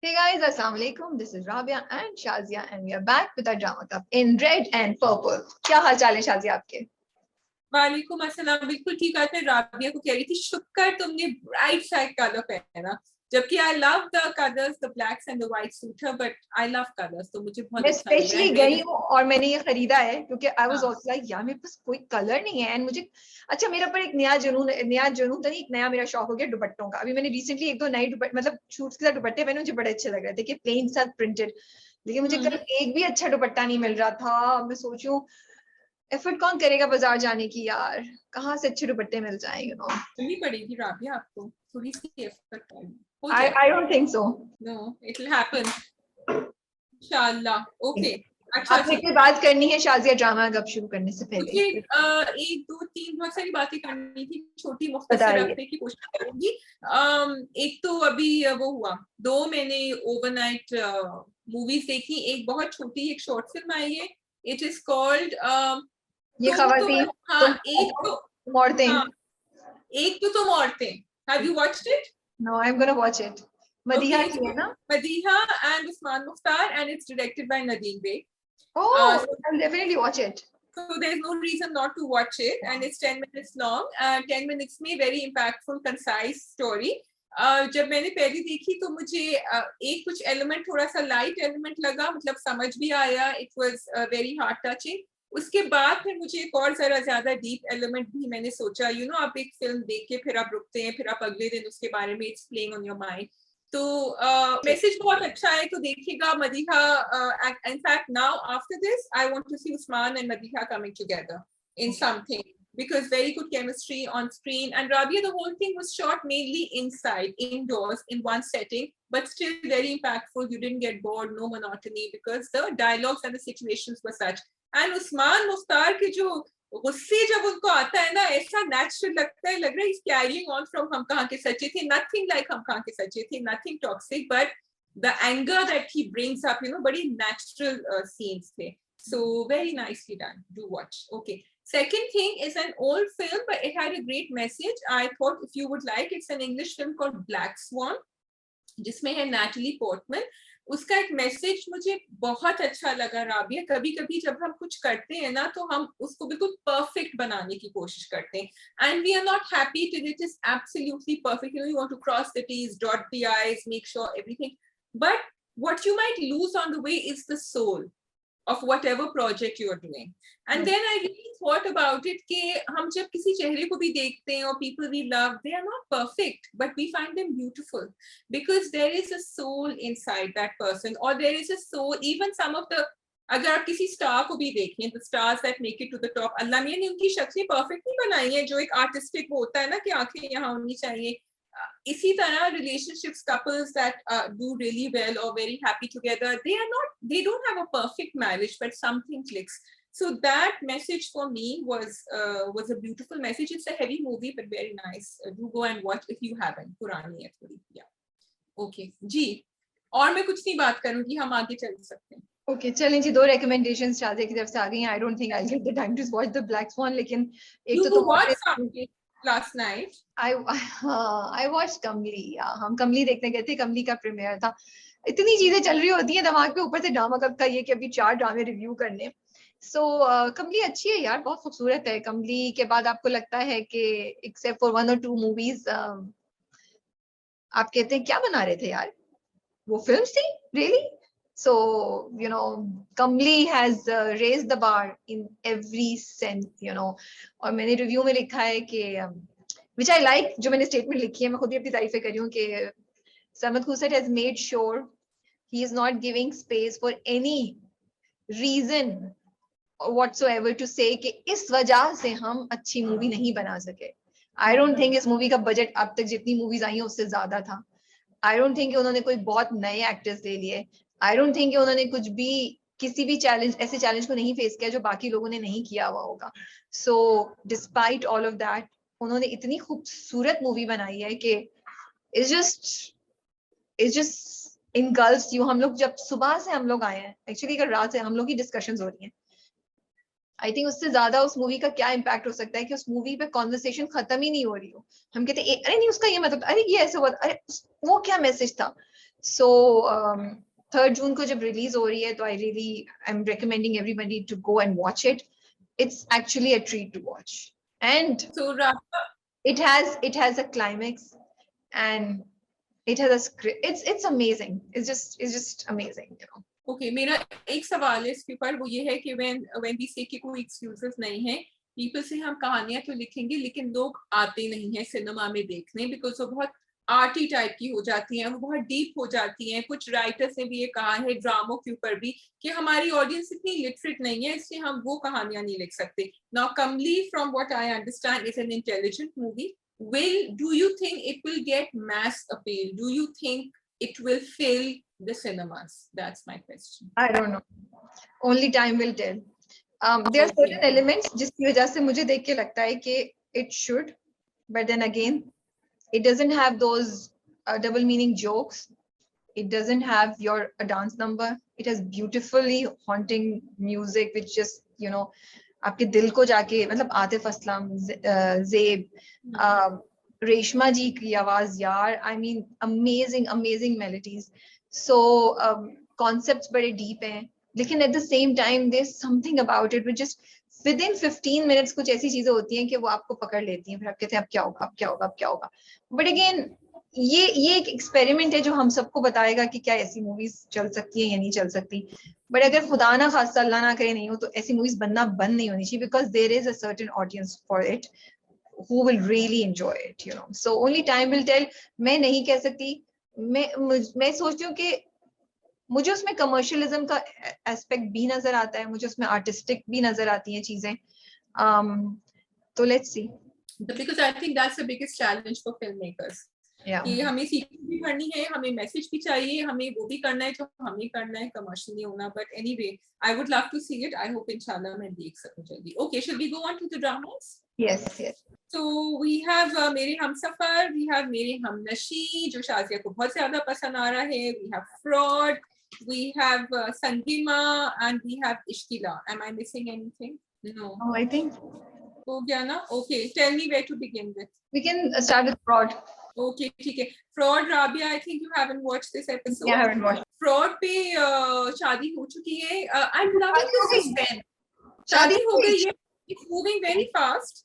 Hey guys, Assalamu alaikum. This is Rabia and Shazia and we are back with our drama club in red and purple. क्या हाल चाल है शाजिया आपके? वालेकुम अस्सलाम। बिल्कुल ठीक। आज मैं राबिया को कह रही थी शुक्र तुमने ब्राइट साइड कलर पहना, जबकि I love the colours, the blacks and the white suit है, बट आई लव कलर्स, तो मुझे बहुत मैं अच्छा लग रहा स्पेशली है। गई हूँ और मैंने ये खरीदा है क्योंकि आई वाज हाँ, आल्सो लाइक यार मेरे पास कोई कलर नहीं है एंड मुझे अच्छा मेरा पर एक नया जुनून तो नहीं, एक नया मेरा शौक हो गया दुपट्टों का। अभी मैंने रिसेंटली एक दो नए दुपट्टे मतलब शूट्स के साथ दुपट्टे पहने, मुझे बड़े अच्छे लग रहे थे कि प्लेन साथ प्रिंटेड, लेकिन मुझे कल एक भी अच्छा दुपट्टा नहीं मिल रहा था। मैं सोचूं एफर्ट कौन करेगा बाजार जाने की यार, कहाँ से अच्छे दुपट्टे मिल जाएंगे नो। करनी पड़ेगी राबिया, आपको थोड़ी सी एफर्ट करनी हो आई जाएगा। Don't think so. No, it will happen इंशाल्लाह। ओके, अच्छा आपने जी। कोई बात करनी है शाजिया ड्रामा कब शुरू करने से मुझे पहले? एक दो तीन बहुत सारी बातें करनी थी, छोटी मुख्तसर बताइए। रखने की कोशिश करूंगी। एक तो अभी वो हुआ, दो मैंने ओवरनाइट मूवीज देखी। एक बहुत छोटी एक शॉर्ट फिल्म आई है, इट इज कॉल्ड ये तुम। खवातीन, हाँ, तुम तुम औरतें। हाँ, एक तो तुम औरतें। Have you watched it? No I am gonna watch it. Okay, Madiha it's की है ना? Madiha and Usman Mukhtar and it's directed by Nadeem Baig. Oh I will definitely watch it. So there's no reason not to watch it, and it's 10 minutes long. 10 minutes में very impactful, concise story. जब मैंने पहली देखी तो मुझे एक कुछ एलिमेंट थोड़ा सा लाइट एलिमेंट लगा, मतलब समझ भी आया, it was very heart touching. उसके बाद फिर मुझे एक और जरा ज्यादा डीप एलिमेंट भी मैंने सोचा, यू नो, आप एक फिल्म देख के फिर आप रुकते हैं, फिर आप अगले दिन उसके बारे में it's playing on your mind. तो मैसेज बहुत अच्छा है, तो देखिएगा Madiha. in fact now after this I want to see Usman and Madiha coming together in something, because very good chemistry on screen. And Rabia, the whole thing was shot mainly inside, indoors, in one setting, but still very impactful. You didn't get bored, no monotony, because the dialogues and the situations were such. And Usman Mukhtar के जो गुस्से जब उनको आता है ना, ऐसा natural लगता है, लग रहा है इज कैरिंग ऑन फ्रॉम हम कहाँ के सच्चे थे, नथिंग लाइक हम कहाँ के सच्चे थे, nothing toxic, but the anger that he brings up, you know, very natural scenes there. So very nicely done. Do watch. Okay. Second thing is an old film, but it had a great message. I thought if you would like, it's an English film called Black Swan, जिसमें है Natalie Portman. उसका एक message मुझे बहुत अच्छा लगा राबिया। कभी कभी जब हम कुछ करते हैं ना, तो हम उसको बिल्कुल परफेक्ट बनाने की कोशिश करते हैं, and we are not happy till it is absolutely perfect. You know, you want to cross the T's, dot the I's, make sure everything, but what you might lose on the way is the soul of whatever project you are doing. And then I really thought about it कि हम जब किसी चेहरे को भी देखते हैं, or people we love, they are not perfect, but we find them beautiful because there is a soul inside that person, or there is a soul. Even some of the, अगर आप किसी स्टार को भी देखें, the stars that make it to the top, अल्लाह मियां ने उनकी शक्लें perfect नहीं बनाई है, जो एक आर्टिस्टिक वो होता है ना कि आंखें यहाँ होनी चाहिए। इसी तरह relationships, couples that do really well or very happy together, they don't have a perfect marriage, but something clicks. So that message for me was a beautiful message. It's a heavy movie but very nice. Do go and watch if you haven't. पुरानी है थोड़ी। Yeah. Okay जी, और मैं कुछ नहीं बात करूंगी, हम आगे चल सकते हैं। ओके चलें जी, दो रिकमेंडेशंस शाजिया की तरफ से आ गई हैं। I don't think I get the time to watch the Black Swan, लेकिन एक तो You तुम watched something last night? I watch Kamli. हम कमली देखने गए थे, कमली का प्रीमियर था। इतनी चीजें चल रही होती हैं दिमाग पे, ऊपर से ड्रामा कब का ये कि अभी 4 ड्रामे रिव्यू करने। सो कमली अच्छी है यार, बहुत खूबसूरत है। कमली के बाद आपको लगता है कि एक्सेप्ट फॉर 1 और 2 मूवीज आप कहते हैं क्या बना रहे थे यार, वो फिल्म थी really. So, you know, Kamli has raised the bar in every sense, you know. और मैंने रिव्यू में लिखा है कि which I like, जो मैंने स्टेटमेंट लिखी है, मैं खुद ही अपनी तारीफें कर रही हूँ कि Samad Khusat has made sure he is not giving space for any reason whatsoever to say कि इस वजह से हम अच्छी मूवी नहीं बना सके। I don't think इस मूवी का बजट अब तक जितनी मूवीज आई हैं उससे ज्यादा था। आई डोंट थिंक उन्होंने कोई बहुत नए एक्टर्स ले लिए। आई डोंट थिंक उन्होंने कुछ भी किसी भी चैलेंज, ऐसे चैलेंज को नहीं फेस किया जो बाकी लोगों ने नहीं किया हुआ होगा। So despite all of that उन्होंने इतनी खूबसूरत मूवी बनाई है कि इट्स जस्ट इनगल्फ्स यू। हम लोग जब सुबह से हम लोग आए हैं, एक्चुअली अगर रात से हम लोग की डिस्कशंस हो रही हैं, आई थिंक उससे ज्यादा उस मूवी का क्या इम्पैक्ट हो सकता है कि उस मूवी पे कॉन्वर्सेशन खत्म ही नहीं हो रही हो। हम कहते अरे नहीं उसका ये मतलब, अरे ये ऐसे हुआ, अरे वो क्या मैसेज था। So थर्ड जून को जब रिलीज हो रही है तो I am recommending everybody to go and watch it. It's actually a treat to watch, and So it has a climax, and it has a script. It's amazing. It's just amazing, you know. Okay, मेरा एक सवाल है इसके ऊपर, वो ये है कि when we say कि कोई एक्सक्यूजेस नहीं है, पीपल से हम कहानियां तो लिखेंगे लेकिन लोग आते नहीं है सिनेमा में देखने, बिकॉज वो बहुत आर्टी टाइप की हो जाती हैं, वो बहुत डीप हो जाती हैं. कुछ राइटर्स ने भी ये कहा है ड्रामों के ऊपर भी कि हमारी ऑडियंस इतनी लिटरेट नहीं है, इसलिए हम वो कहानियां नहीं लिख सकते. Now Kamli, from what I understand, is an intelligent movie. Do you think it will get mass appeal? Do you think it will fill the cinemas? That's my question. I don't know. Only time will tell. There are certain elements जिसकी वजह से मुझे देख के लगता है कि it should, but then again, it doesn't have those double meaning jokes. It doesn't have a dance number. It has beautifully haunting music, which just, you know, आपके दिल को जाके, मतलब आतिफ असलम, ज़ेब, रेशमा जी की आवाज यार, I mean amazing melodies. So concepts बड़े deep हैं, लेकिन at the same time there's something about it which just within 15 minutes कुछ ऐसी चीजें होती हैं कि वो आपको पकड़ लेती हैं, फिर आप कहते हैं अब क्या होगा, अब क्या होगा, अब क्या होगा. But again, ये एक एक्सपेरिमेंट है जो हम सबको बताएगा कि क्या ऐसी मूवीज चल सकती है या नहीं चल सकती. बट अगर खुदा ना खास्ता अल्लाह ना करे नहीं हो तो ऐसी मूवीज बनना बंद नहीं होनी चाहिए, because there is a certain audience for it who will really enjoy it, you know. So only time will tell. मैं नहीं कह सकती. मैं सोचती हूँ कि मुझे उसमें कमर्शियलिज्म का एस्पेक्ट भी नजर आता है, मुझे उसमें आर्टिस्टिक भी नजर आती हैं चीजें. तो let's see. Because I think that's the biggest challenge for filmmakers. कि हमें सीरीज भी करनी है, हमें मैसेज भी चाहिए, हमें वो भी करना है जो हमें करना है, कमर्शियल नहीं होना. But anyway, I would love to see it. I hope इंशाल्लाह मैं देख सकूं जल्दी. Okay, shall we go on to the dramas? Yes. So we have मेरे हमसफर, we have मेरे हमनशी जो शाजिया को बहुत ज्यादा पसंद आ रहा है, we have Fraud, we have Sangeema, and we have Ishkila. Am I missing anything? No. Oh, I think हो गया ना? Okay, tell me where to begin with. We can start with Fraud. Okay, ठीक है. Fraud, Rabia, I think you haven't watched this episode. Yeah, I haven't watched. Fraud पे शादी हो चुकी है. I'm loving the suspense. शादी हो गई है. It's moving very fast.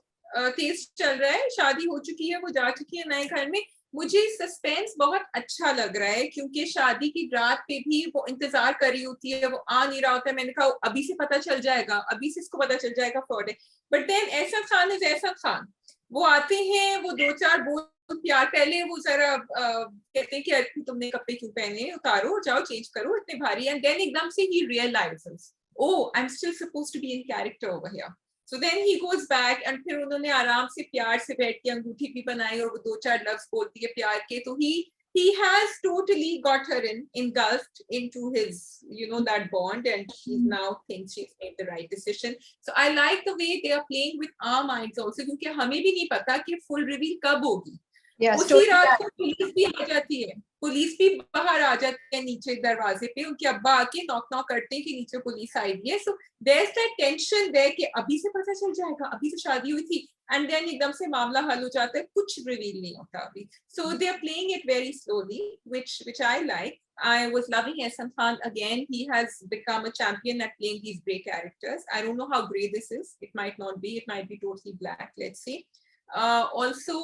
तेज चल रहा है. शादी हो चुकी है, वो जा चुकी है नए घर में. मुझे सस्पेंस बहुत अच्छा लग रहा है क्योंकि शादी की रात पे भी वो इंतजार कर रही होती है, वो आ नहीं रहा होता है. मैंने कहा अभी से पता चल जाएगा, अभी से इसको पता चल जाएगा फ्रॉड है. But then Ehsan Khan is Ehsan Khan. वो आते हैं, वो दो चार बोल प्यार, पहले वो जरा कहते हैं कि तुमने कपड़े क्यों पहने, उतारो, जाओ चेंज करो, इतने भारी. एंड देन एकदम से ही realizes, oh I am still supposed to be in character over here. So then he goes back and फिर उन्होंने आराम से प्यार से बैठ के अंगूठी भी बनाई और वो दो चार लफ्ज बोलती है प्यार के. तो he has totally got her engulfed into his, you know, that bond, and she now thinks she's made the right decision. So I like the way they are playing with our minds also, क्योंकि हमें भी नहीं पता कि full reveal कब होगी. उसी रात को पुलिस भी आ जाती है, पुलिस भी बाहर आ जाती है नीचे दरवाजे पे. उनके अब्बा आके नॉक करते हैं कि नीचे पुलिस आई है. So there is that tension there कि अभी से पता चल जाएगा, अभी तो शादी हुई थी. एंड देन एकदम से मामला हल हो जाता है, कुछ रिवील नहीं होता अभी. So they are playing it very slowly, which I like. I was loving Ehsan Khan again. He has become a champion at playing these grey characters. I don't know how grey this is. It might not be. It might be totally black. Let's see. Also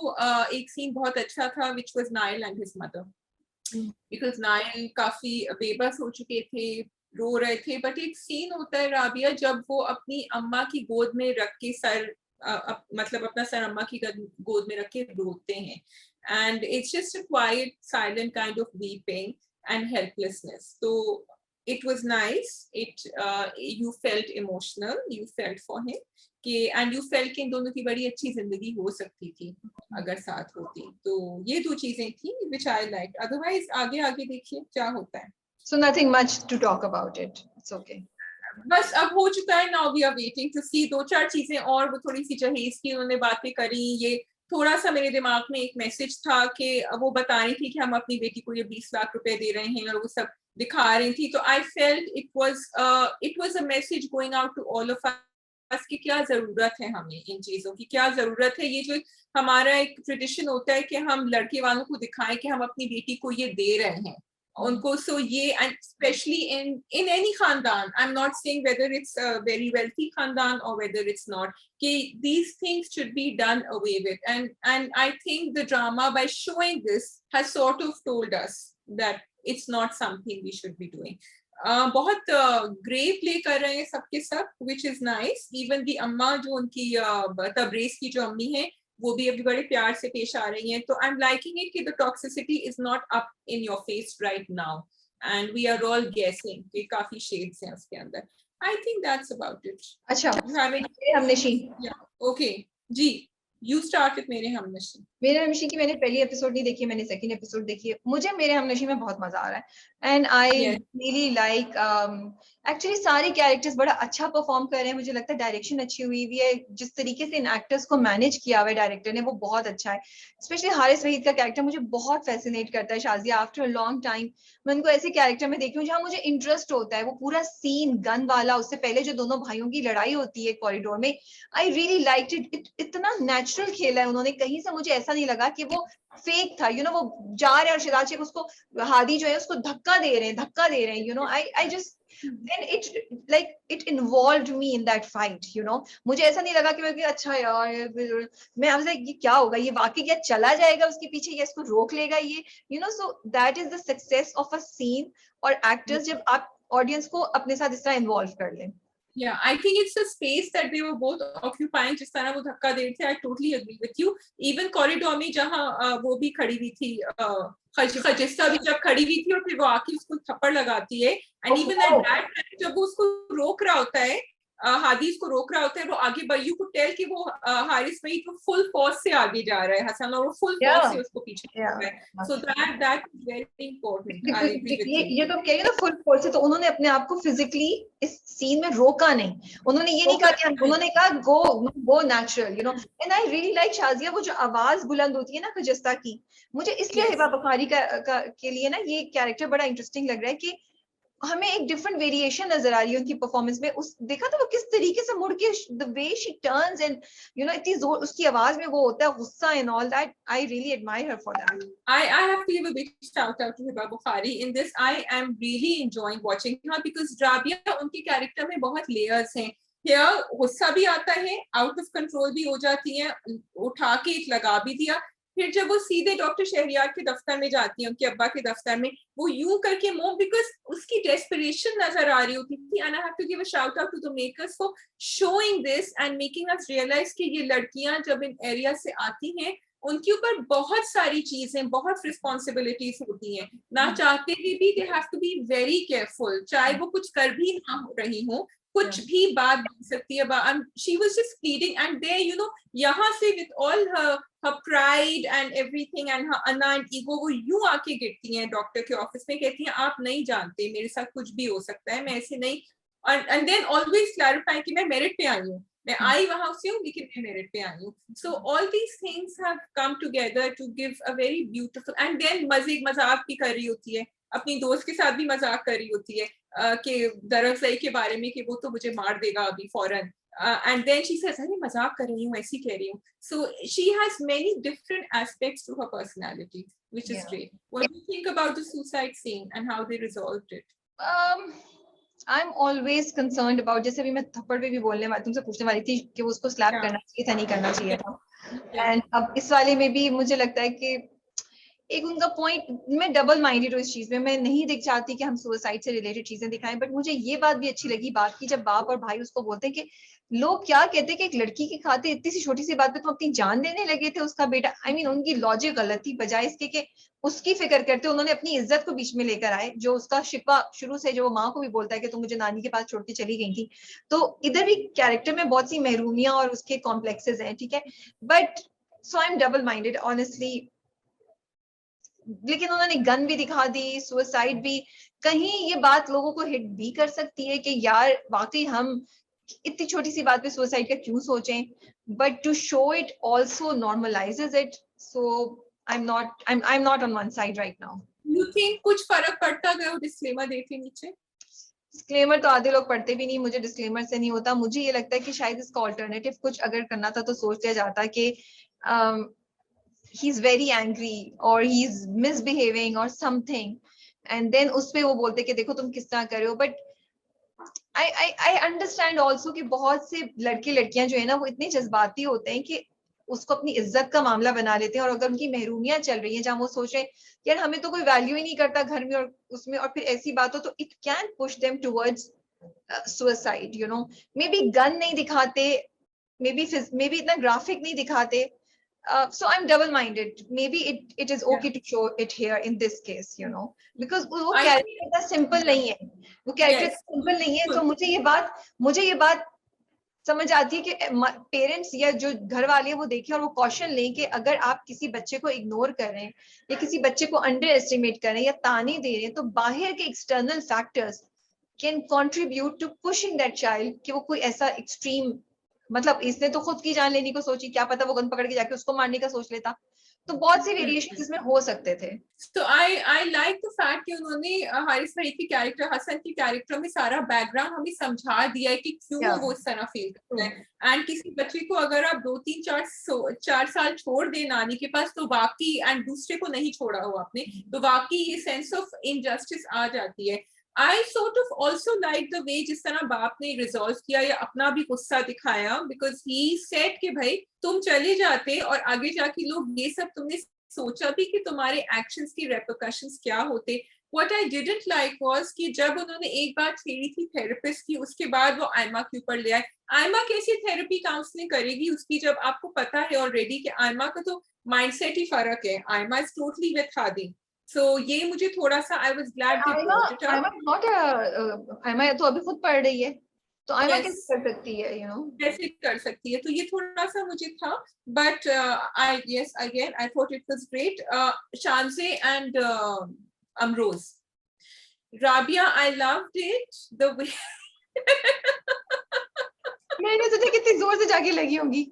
एक scene बहुत अच्छा था which was Nile and his mother, because Nile काफी बेबस हो चुके थे, रो रहे थे. बट एक सीन होता है राबिया जब वो अपनी अम्मा की गोद में रख के सर मतलब अपना सर अम्मा की गोद में रख के रोते हैं. and it's just a quiet silent kind of weeping and helplessness. So it was nice. You felt emotional, you felt for him, and you felt कि इन दोनों की बड़ी अच्छी जिंदगी हो सकती थी अगर साथ होती. तो ये दो चीजें थी which I liked. Otherwise आगे देखिए क्या होता है. So nothing much to talk about it. It's okay. बस अब हो चुका है. Now we are waiting to see. दो चार चीजें और वो थोड़ी सी जहेज की उन्होंने बातें करी. ये थोड़ा सा मेरे दिमाग में एक मैसेज था कि वो बता रही थी कि हम अपनी बेटी को ये 20 लाख रुपए दे रहे हैं और वो सब दिखा रही थी. तो I felt it was a message going out to all of us कि क्या जरूरत है हमें इन चीजों की, क्या जरूरत है. ये जो हमारा एक ट्रेडिशन होता है कि हम लड़के वालों को दिखाएं कि हम अपनी बेटी को ये दे रहे हैं उनको. So ये, and especially in any khandan, I'm not saying whether it's a very wealthy khandan or whether it's not, these things should be done away with. And I think the drama, by showing this, has sort of told us that it's not something we should be doing. बहुत grave play कर रहे हैं सबके सब, which is nice. Even the अम्मा जो उनकी तबरेज की जो अम्मी है, वो भी अभी बड़े प्यार से पेश आ रही हैं. तो I'm liking it कि the toxicity is not up in your face right now, and we are all guessing कि काफी shades हैं उसके अंदर. I think that's about it. अच्छा, मेरे हमनशी. Yeah, okay. Ji, you start with मेरे हमनशी. मेरे हमनशी की मैंने पहली एपिसोड नहीं देखी है, मैंने सेकंड एपिसोड देखी है. मुझे मेरे हमनशी में बहुत मजा आ रहा है, and I really like, actually सारे कैरेक्टर्स बड़ा अच्छा परफॉर्म कर रहे हैं. मुझे लगता है डायरेक्शन अच्छी हुई है, जिस तरीके से इन एक्टर्स को मैनेज किया हुआ है डायरेक्टर ने, वो बहुत अच्छा है. स्पेशली हारिस वहीद का कैरेक्टर मुझे बहुत फैसिनेट करता है. Shazia, after a long time मैं उनको ऐसे कैरेक्टर में देखी हूँ जहाँ मुझे इंटरेस्ट होता है. वो पूरा सीन गन वाला, उससे पहले जो दोनों भाइयों की लड़ाई होती है कॉरिडोर में, आई रियली लाइक्ड इट. इतना नेचुरल खेला है उन्होंने, कहीं से मुझे ऐसा नहीं लगा कि वो फेक था. वो जा रहे हैं और शिराज शेख उसको, हादी जो है उसको धक्का दे रहे हैं. I just, then it involved me in that fight. मुझे ऐसा नहीं लगा कि अच्छा यार, मैं आपसे ये क्या होगा, ये वाकई क्या चला जाएगा उसके पीछे, या इसको रोक लेगा ये. so that is the success of a scene और actors, जब आप ऑडियंस को अपने साथ इस तरह इन्वॉल्व कर लें. Yeah, I think it's a space that they were both occupying. जिस तरह वो धक्का दे रहे थे, I totally agree with you. Even corridor में जहाँ वो भी खड़ी हुई थी, खजिस्ता भी जब खड़ी हुई थी और फिर वो आके उसको थप्पड़ लगाती है, and even at that time जब वो उसको रोक रहा होता है, हादी को रोक रहा होता है, वो आगे, you could tell कि वो हारिस वहीद वो फुल फोर्स से आगे जा रहा है हसन, और वो फुल फोर्स से उसको पीछे कर रहा है. So that is very important. I agree with you. ये तो कह रही ना फुल फोर्स से, तो उन्होंने अपने आप को फिजिकली इस सीन में रोका नहीं. उन्होंने ये नहीं कहा कि उन्होंने कहा go natural. And I really like Shazia, वो जो आवाज बुलंद होती है ना खजिस्ता की, मुझे इसलिए हिबा बुखारी के लिए ना ये कैरेक्टर बड़ा इंटरेस्टिंग लग रहा है कि हमें एक डिफरेंट वेरिएशन नजर आ रही है उनकी परफॉर्मेंस में. उस देखा तो वो किस तरीके से मुड़ के, the way she turns, and इतनी जोर उसकी आवाज में वो होता है गुस्सा and all that. I really admire her for that. I have to give a big shout out to Hiba Bukhari in this. I am really enjoying watching her because Rabia उनके कैरेक्टर में बहुत लेयर्स हैं. Here गुस्सा भी आता है, out of control भी हो जाती है, उठा के एक लगा भी दिया. फिर जब वो सीधे डॉक्टर शहरियार के दफ्तर में जाती है, उनके अब्बा के दफ्तर में, वो यूं करके मूव, बिकॉज उसकी डेस्परेशन नजर आ रही होती थी. And I have to give a shout out to the makers for showing this and making us realize कि ये लड़कियां जब इन एरिया से आती हैं, उनके ऊपर बहुत सारी चीजें, बहुत रिस्पॉन्सिबिलिटीज होती हैं. ना चाहते हुए भी they have to be very careful, चाहे वो कुछ कर भी ना हो रही हो, कुछ भी बात बन सकती है. She was just pleading, and there, यहाँ से with all her pride and everything and her unarmed ego, वो यूं आके गिरती हैं डॉक्टर के ऑफिस में, कहती हैं आप नहीं जानते, मेरे साथ कुछ भी हो सकता है, मैं ऐसे नहीं. and then always clarify कि मैं मेरिट पे आई हूँ, मैं आई वहां से हूँ लेकिन मैं मेरिट पे आई हूँ. So all these things have come together to give a very beautiful, and then मजाक भी कर रही होती है, अपनी दोस्त के साथ भी मजाक कर रही होती है कि दरअसल के बारे में कि वो तो मुझे मार देगा अभी फौरन. And then she says, अरे मजाक कर रही हूँ, ऐसी कह रही हूँ. So she has many different aspects to her personality, which is great. What do you think about the suicide scene and how they resolved it? I'm always concerned about, जैसे अभी मैं थप्पड़ पे भी तुमसे पूछने वाली थी कि वो उसको स्लैप करना चाहिए था, नहीं करना चाहिए था. एंड अब इस वाले में भी मुझे लगता है कि एक उनका पॉइंट, मैं डबल माइंडेड हूँ इस चीज में. मैं नहीं देख चाहती कि हम सुसाइड से रिलेटेड चीजें दिखाएं, बट मुझे ये बात भी अच्छी लगी बात की जब बाप और भाई उसको बोलते हैं कि लोग क्या कहते हैं कि एक लड़की की खातिर इतनी सी छोटी सी बात पे तुम अपनी जान देने लगे थे उसका बेटा. आई मीन उनकी लॉजिक गलत थी, बजाय इसके कि उसकी फिक्र करते उन्होंने अपनी इज्जत को बीच में लेकर आए, जो उसका शिकवा शुरू से, जो वो माँ को भी बोलता है कि तुम मुझे नानी के पास छोड़ के चली गई थी. तो इधर भी कैरेक्टर में बहुत सी महरूमियां और उसके कॉम्प्लेक्सेस हैं, ठीक है, but so I M double minded honestly. लेकिन उन्होंने गन भी दिखा दी, सुसाइड भी. कहीं ये बात लोगों को हिट भी कर सकती है कि यार वाकई हम इतनी छोटी सी बात पे सुसाइड का क्यों सोचें, but to show it also normalizes it. So I am not on one side right now. You think कुछ फर्क पड़ता अगर वो डिस्क्लेमर देते नीचे? डिस्क्लेमर तो आधे लोग पढ़ते भी नहीं, मुझे डिस्क्लेमर से नहीं होता. मुझे ये लगता है कि शायद इसका ऑल्टरनेटिव कुछ अगर करना था तो सोच लिया जाता कि he's very angry or he's misbehaving or something, and then उस पे वो बोलते कि देखो तुम किस तरह कर रहे हो. बट आई अंडरस्टैंड ऑल्सो कि बहुत से लड़के लड़कियां जो है ना वो इतने जज्बाती होते हैं कि उसको अपनी इज्जत का मामला बना लेते हैं. और अगर उनकी महरूमियां चल रही हैं जहां वो सोच रहे हैं यार हमें तो कोई वैल्यू ही नहीं करता घर में और उसमें, और फिर ऐसी बात हो तो it can push them towards suicide, you know. May be gun नहीं दिखाते, मे बी इतना ग्राफिक नहीं दिखाते. So I'm double-minded. Maybe it is Yeah. okay to show it here in this case, you know, because वो I character think इतना simple नहीं है. वो कैरेक्टर yes, सिंपल नहीं है. तो मुझे ये बात समझ आती है कि पेरेंट्स या जो घर वाले हैं वो देखें और वो कॉशन लें कि अगर आप किसी बच्चे को इग्नोर कर रहे हैं या किसी बच्चे को अंडर एस्टिमेट कर रहे हैं या ताने दे रहे हैं तो बाहर के external factors can contribute to pushing that child कि वो कोई ऐसा एक्सट्रीम, मतलब इसने तो खुद की जान लेने को सोची, क्या पता वो गन पकड़ के जाके उसको मारने का सोच लेता. तो बहुत से वेरिएशन इसमें हो सकते थे. So I like the fact कि उन्होंने हारिस वहीद की कैरेक्टर, हसन की कैरेक्टर में सारा बैकग्राउंड हमें समझा दिया है कि क्यों वो इस तरह फील करता है. एंड किसी बच्चे को अगर आप 2-3-4 साल छोड़ दे नानी के पास तो वाकई, एंड दूसरे को नहीं छोड़ा हो आपने, तो वाकई ये सेंस ऑफ इनजस्टिस आ जाती है. I sort of also like the way जिस तरह बाप ने रिजॉल्व किया या अपना भी गुस्सा दिखाया, बिकॉज ही सेड कि भाई तुम चले जाते और आगे जाके लोग ये सब तुमने सोचा भी कि तुम्हारे एक्शंस की रेपरकशंस क्या होते. What I didn't like was कि जब उन्होंने एक बार छेड़ी थी थेरेपिस्ट की, उसके बाद वो आयमा के ऊपर ले आए. आयमा कैसी थेरेपी काउंसलिंग करेगी उसकी, जब आपको पता है ऑलरेडी कि आयमा का तो माइंडसेट ही फर्क है. Aima is totally with Hadi. So ये मुझे थोड़ा सा, I was glad they brought it up. Aima तो अभी खुद पढ़ रही है तो आयमा Yes. कैसे कर सकती है, यू नो. कैसे कर सकती है, तो ये थोड़ा सा मुझे था. But I yes again I thought it was great. शानजे and Ambrose, Rabia, I loved it the way. मैंने सोचा कितनी जोर से जाके लगी होंगी.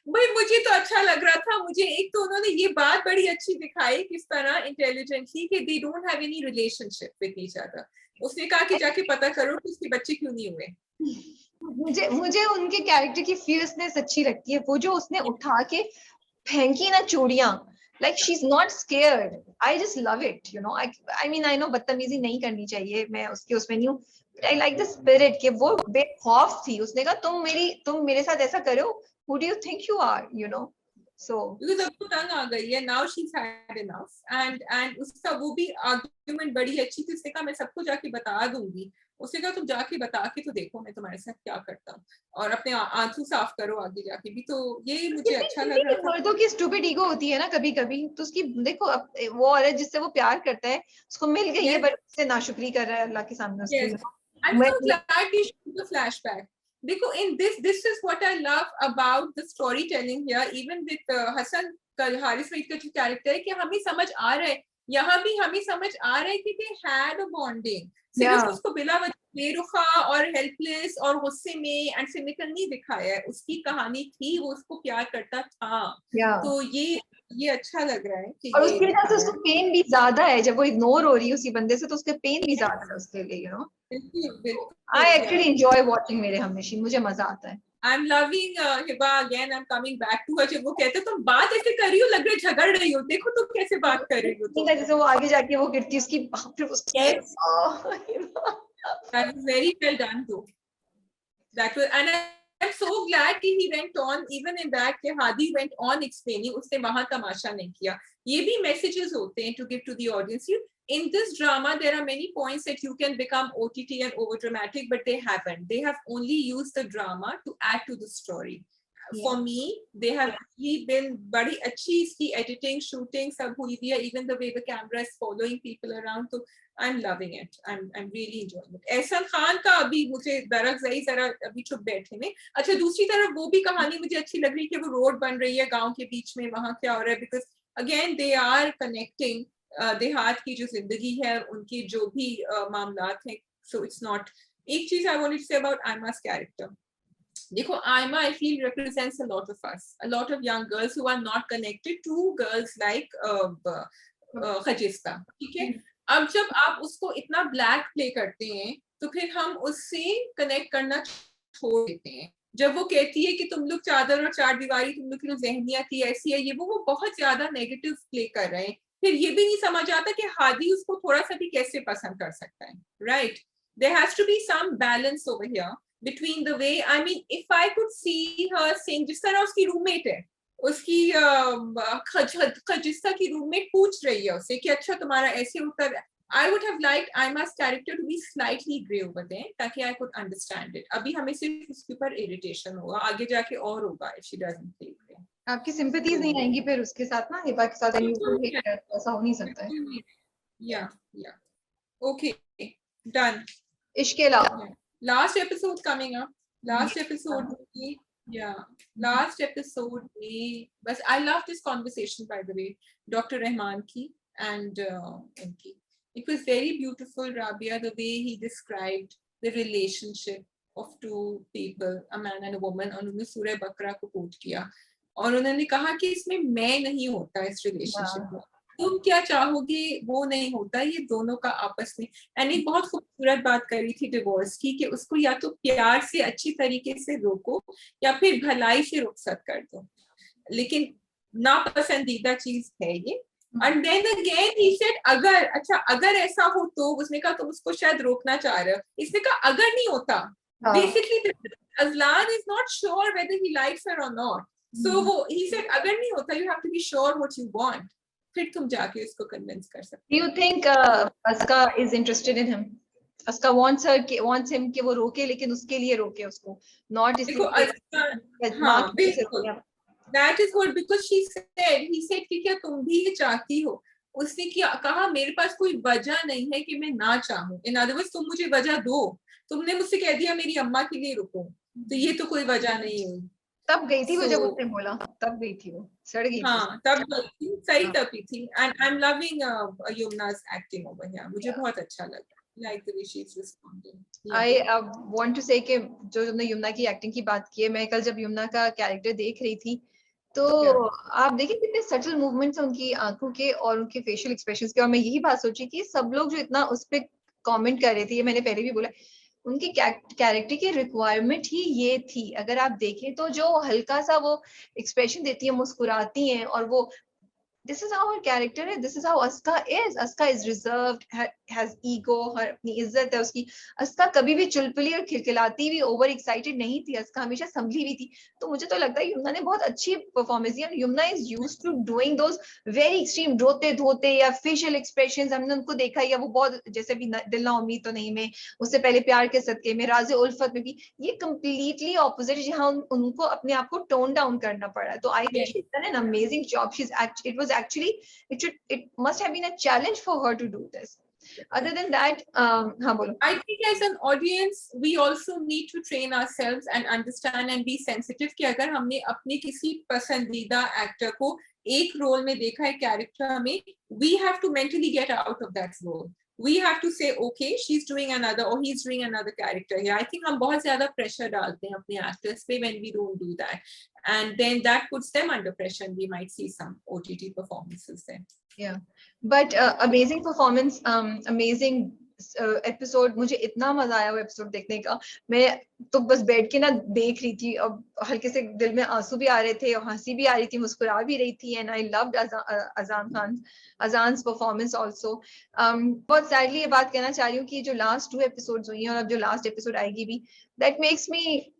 भाई मुझे तो अच्छा लग रहा था. मुझे एक तो उन्होंने ये बात बड़ी अच्छी दिखाई किस तरह इंटेलिजेंटली कि they don't have any relationship with each other. उसने कहा कि जाके पता करो कि उसके बच्चे क्यों नहीं हुए. मुझे उनके कैरेक्टर की फियर्सनेस अच्छी लगती है. वो जो उसने उठा के फेंकी ना चूड़ियां, like she's not scared. I just love it, you know. I mean I know बदतमीजी नहीं करनी चाहिए, मैं उसके उसमें नहीं हूँ, but I like the spirit कि वो बेखौफ थी. उसने कहा तुम मेरे साथ ऐसा करो, who do you think you are, you know. So because अब तो तंग आ गई है. Now she's had enough. And उसका वो भी आर्गुमेंट बड़ी अच्छी थी. उसने कहा मैं सबको जाके बता दूंगी. उसने कहा तुम जाके बता के तो देखो मैं तुम्हारे साथ क्या करता हूँ और अपने आंसू साफ करो आगे जाके भी. तो ये मुझे अच्छा लग रहा था. मर्दों की स्टूपिड ईगो होती है ना कभी कभी, तो उसकी देखो वो औरत जिससे वो प्यार करता है उसको मिल गई है, बट उससे नाशुक्री कर रहा है अल्लाह के सामने उसकी. Yes, I'm so glad they showed the flashback. देखो in this is what I love about the storytelling here. Even with Hasan का, हारिस वहीद का जो कैरेक्टर है, कि हमें समझ आ रहा है, यहाँ भी हमें समझ आ रहा है कि they had a bonding. सिर्फ उसको बिला वजह बेरुखा और हेल्पलेस और गुस्से में एंड सिनिकल नहीं दिखाया है. उसकी कहानी थी, वो उसको प्यार करता था. तो ये अच्छा लग रहा है कि और उसके लिए तो उसको पेन भी ज्यादा है जब वो इग्नोर हो रही है उसी बंदे से, तो उसके पेन भी ज्यादा है उसके लिए, you know. I actually enjoy watching मेरे हमनशीन, मुझे मजा आता है. I'm loving Hiba again. I'm coming back to her. जब वो कहते तुम बात ऐसे कर रही हो, लग रहा है झगड़ रही हो, देखो तुम कैसे बात कर रही हो. तो जैसे वो आगे जाके वो गिरती उसकी फिर उसकी yes. That was very well done too. That was, and I'm so glad कि he went on even in that कि हादी went on explaining. उसने वहाँ तमाशा नहीं किया. ये भी messages होते हैं to give to the audience. In this drama, there are many points that you can become OTT and over dramatic, but they haven't. They have only used the drama to add to the story. Yeah. For me, they have really been badi achhi iski editing, shooting sab hui diya, even the way the camera is following people around. So I'm loving it. I'm really enjoying it. Ehsan Khan का अभी मुझे दरअसल जरा अभी चुप बैठे में. अच्छा, दूसरी तरफ वो भी कहानी मुझे अच्छी लग रही है कि वो रोड बन रही है गांव के बीच में, वहाँ क्या हो रहा है, because again they are connecting देहात की जो जिंदगी है, उनकी जो भी मामलात हैं. So it's not. एक चीज I wanted to say about Aima's character. देखो Aima I feel represents a lot of us, a lot of young girls who are not connected to girls like Khujista. ठीक है. अब जब आप उसको इतना ब्लैक प्ले करते हैं तो फिर हम उससे कनेक्ट करना छोड़ देते हैं. जब वो कहती है कि तुम लोग चादर और चार दीवारी, तुम लोग की जो जहनियत थी ऐसी है, ये वो बहुत ज्यादा नेगेटिव प्ले कर रहे हैं. फिर ये भी नहीं समझ आता कि हादी उसको थोड़ा सा भी कैसे पसंद कर सकता है, right? There has to be some balance over here between the way, I mean, if I could see her saying, जिस तरह उसकी रूममेट है, उसकी खजिस्ता की रूममेट पूछ रही है उसे कि अच्छा तुम्हारा ऐसे उत्तर, I would have liked Aima's character to be slightly grey over there, ताकि I could understand it. अभी हमें सिर्फ उसके ऊपर irritation होगा, आगे जाके और होगा if she doesn't play grey. आपकी सिंपैथीज नहीं आएंगी फिर उसके साथ ना, हिबा के साथ, ऐसा हो नहीं सकता है। Yeah, yeah. Okay, done. इश्क के अलावा Last episode coming up. Last episode में, yeah, last episode में बस I love this conversation, by the way, Dr. Rahman की and इनकी. It was very beautiful, Rabia, the way he described the relationship of two people, a man and a woman. और उन्होंने सूरह बकरा को coat किया और उन्होंने कहा कि इसमें मैं नहीं होता इस रिलेशनशिप में, तुम क्या चाहोगे वो नहीं होता, ये दोनों का आपस में। एंड एक बहुत खूबसूरत बात करी थी डिवोर्स की कि उसको या तो प्यार से अच्छी तरीके से रोको या फिर भलाई से रुखसत कर दो, लेकिन नापसंदीदा चीज है ये। And then again he said अगर, अच्छा अगर ऐसा हो तो, उसने कहा तुम उसको शायद रोकना चाह रहे हो, इसने कहा अगर नहीं होता, basically Aslan is not sure whether he likes her or not, so वो he said अगर नहीं होता, you have to be sure what you want, फिर तुम जाके उसको कन्विंस कर सकते। Do you think Aska is interested in him? Aska wants him कि वो रोके, लेकिन उसके लिए रोके उसको, not देखो इसलिए हाँ बिल्कुल, that is good because he said कि क्या तुम भी ये चाहती हो, उसने क्या कहा मेरे पास कोई वजह नहीं है कि मैं ना चाहूँ, इन अदर वर्ड्स तुम मुझे वजह दो, तुमने मुझसे कह दिया मेरी अम्मा के लिए रुको, तो ये तो कोई वजह नहीं हुई। तब गई थी वो, जब उसने बोला तब गई थी वो, सड़ गई हाँ तब गई थी, सही तभी थी। And I am loving Yamuna's acting over here, मुझे बहुत अच्छा लगा, like the way she's responding. I want to say कि जो तुमने यमुना की एक्टिंग की बात की है, मैं कल जब यमुना का कैरेक्टर देख रही थी तो आप देखिए कितने सटल मूवमेंट्स हैं उनकी आंखों के और उनके फेशियल एक्सप्रेशंस के, और मैं यही बात सोची कि सब लोग जो इतना उस पर कॉमेंट कर रहे थे, ये मैंने पहले भी बोला, उनकी कैरेक्टर की रिक्वायरमेंट ही ये थी। अगर आप देखें तो जो हल्का सा वो एक्सप्रेशन देती है, मुस्कुराती हैं, और वो this is how her character है, this is how Aska is. Aska is reserved, has ego, her अपनी इज्जत है उसकी। Aska कभी भी चुलबुली और खिलखिलाती भी ओवर एक्साइटेड नहीं थी, Aska हमेशा संभली हुई थी। तो मुझे तो लगता है यमुना ने बहुत अच्छी परफॉर्मेंस दी। Yamuna is used to doing those very extreme रोते धोते या फेशियल एक्सप्रेशंस, हमने उनको देखा, या वो बहुत जैसे भी दिल ना उम्मीद तो नहीं में, उससे पहले प्यार के सदके में, राज़े उल्फत में भी, ये कंप्लीटली ऑपोजिट, जहां उनको अपने आप को टोन डाउन करना पड़ा। तो आई think she is done an amazing job. It was actually it must have been a challenge for her to do this. Other than that, हाँ बोलो। I think as an audience we also need to train ourselves and understand and be sensitive कि अगर हमने अपने किसी पसंदीदा actor को एक रोल में देखा है, कैरेक्टर में, we have to mentally get out of that role. We have to say okay, she's doing another or he's doing another character here. I think हम बहुत ज़्यादा pressure डालते हैं अपने actors पे when we don't do that, and then that puts them under pressure and we might see some OTT performances then. Yeah, but amazing performance, amazing episode. मुझे इतना मजा आया वो एपिसोड देखने का, मैं तो बस बैठ के ना देख रही थी, और हल्के से दिल में आंसू भी आ रहे थे और हंसी भी आ रही थी, मुस्कुरा भी रही थी। And I loved Azaan's performance also. बहुत सैडली ये बात कहना चाह रही हूँ कि जो लास्ट 2 एपिसोड्स हुई हैं और अब जो लास्ट एपिसोड आएगी भी, that makes me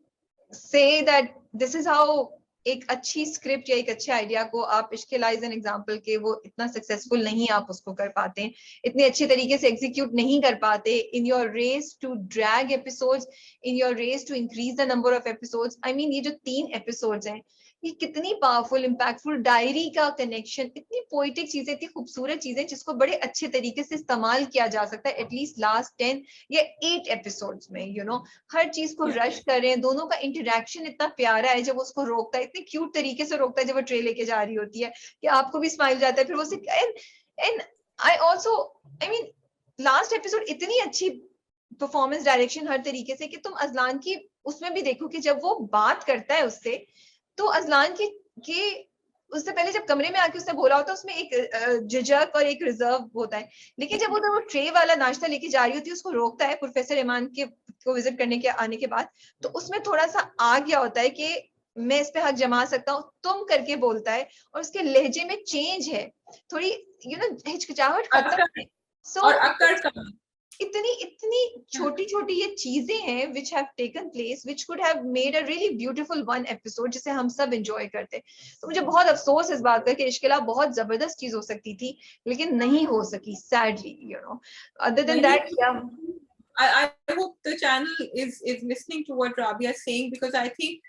say that this is how एक अच्छी स्क्रिप्ट या एक अच्छे आइडिया को आप, इश्क एज एन एग्जांपल के वो इतना सक्सेसफुल नहीं आप उसको कर पाते, इतने अच्छे तरीके से एग्जीक्यूट नहीं कर पाते, in your race to drag episodes, in your race to increase the number of episodes. I mean ये जो 3 एपिसोड्स हैं, ये कितनी पावरफुल, इम्पैक्टफुल, डायरी का कनेक्शन, इतनी पोइटिक चीजें, इतनी खूबसूरत चीजें जिसको बड़े अच्छे तरीके से इस्तेमाल किया जा सकता है एटलीस्ट लास्ट 10 या 8 एपिसोड्स में। यू नो, हर चीज को रश करें, दोनों का इंटरेक्शन इतना प्यारा है, जब उसको रोकता है इतने क्यूट तरीके से रोकता है, जब वो ट्रे लेके जा रही होती है कि आपको भी स्माइल जाता है, फिर वो and I also, I mean last episode इतनी अच्छी परफॉर्मेंस, डायरेक्शन, हर तरीके से कि तुम अजलान की उसमें भी देखो कि जब वो बात करता है उससे, तो अजलान की उससे पहले जब कमरे में आके उसने बोला होता है, उसमें एक झिझक और एक रिजर्व होता है, लेकिन जब वो ट्रे वाला नाश्ता लेके जा रही होती है, उसको रोकता है प्रोफेसर ईमान के को विजिट करने के आने के बाद, तो उसमें थोड़ा सा आ गया होता है कि मैं इस पे हक जमा सकता हूँ, तुम करके बोलता है, और उसके लहजे में चेंज है, थोड़ी हिचकिचाहट खत्म है। और सो अकड़ कम। इतनी इतनी छोटी छोटी ये चीजें हैं which have taken place which could have made a really beautiful one episode जिसे हम सब enjoy करते। तो मुझे बहुत अफसोस इस बात का कि इश्किला बहुत जबरदस्त चीज हो सकती थी लेकिन नहीं हो सकी, sadly, you know. Other than that, yeah. I hope the channel is listening to what Rabia is saying, because I think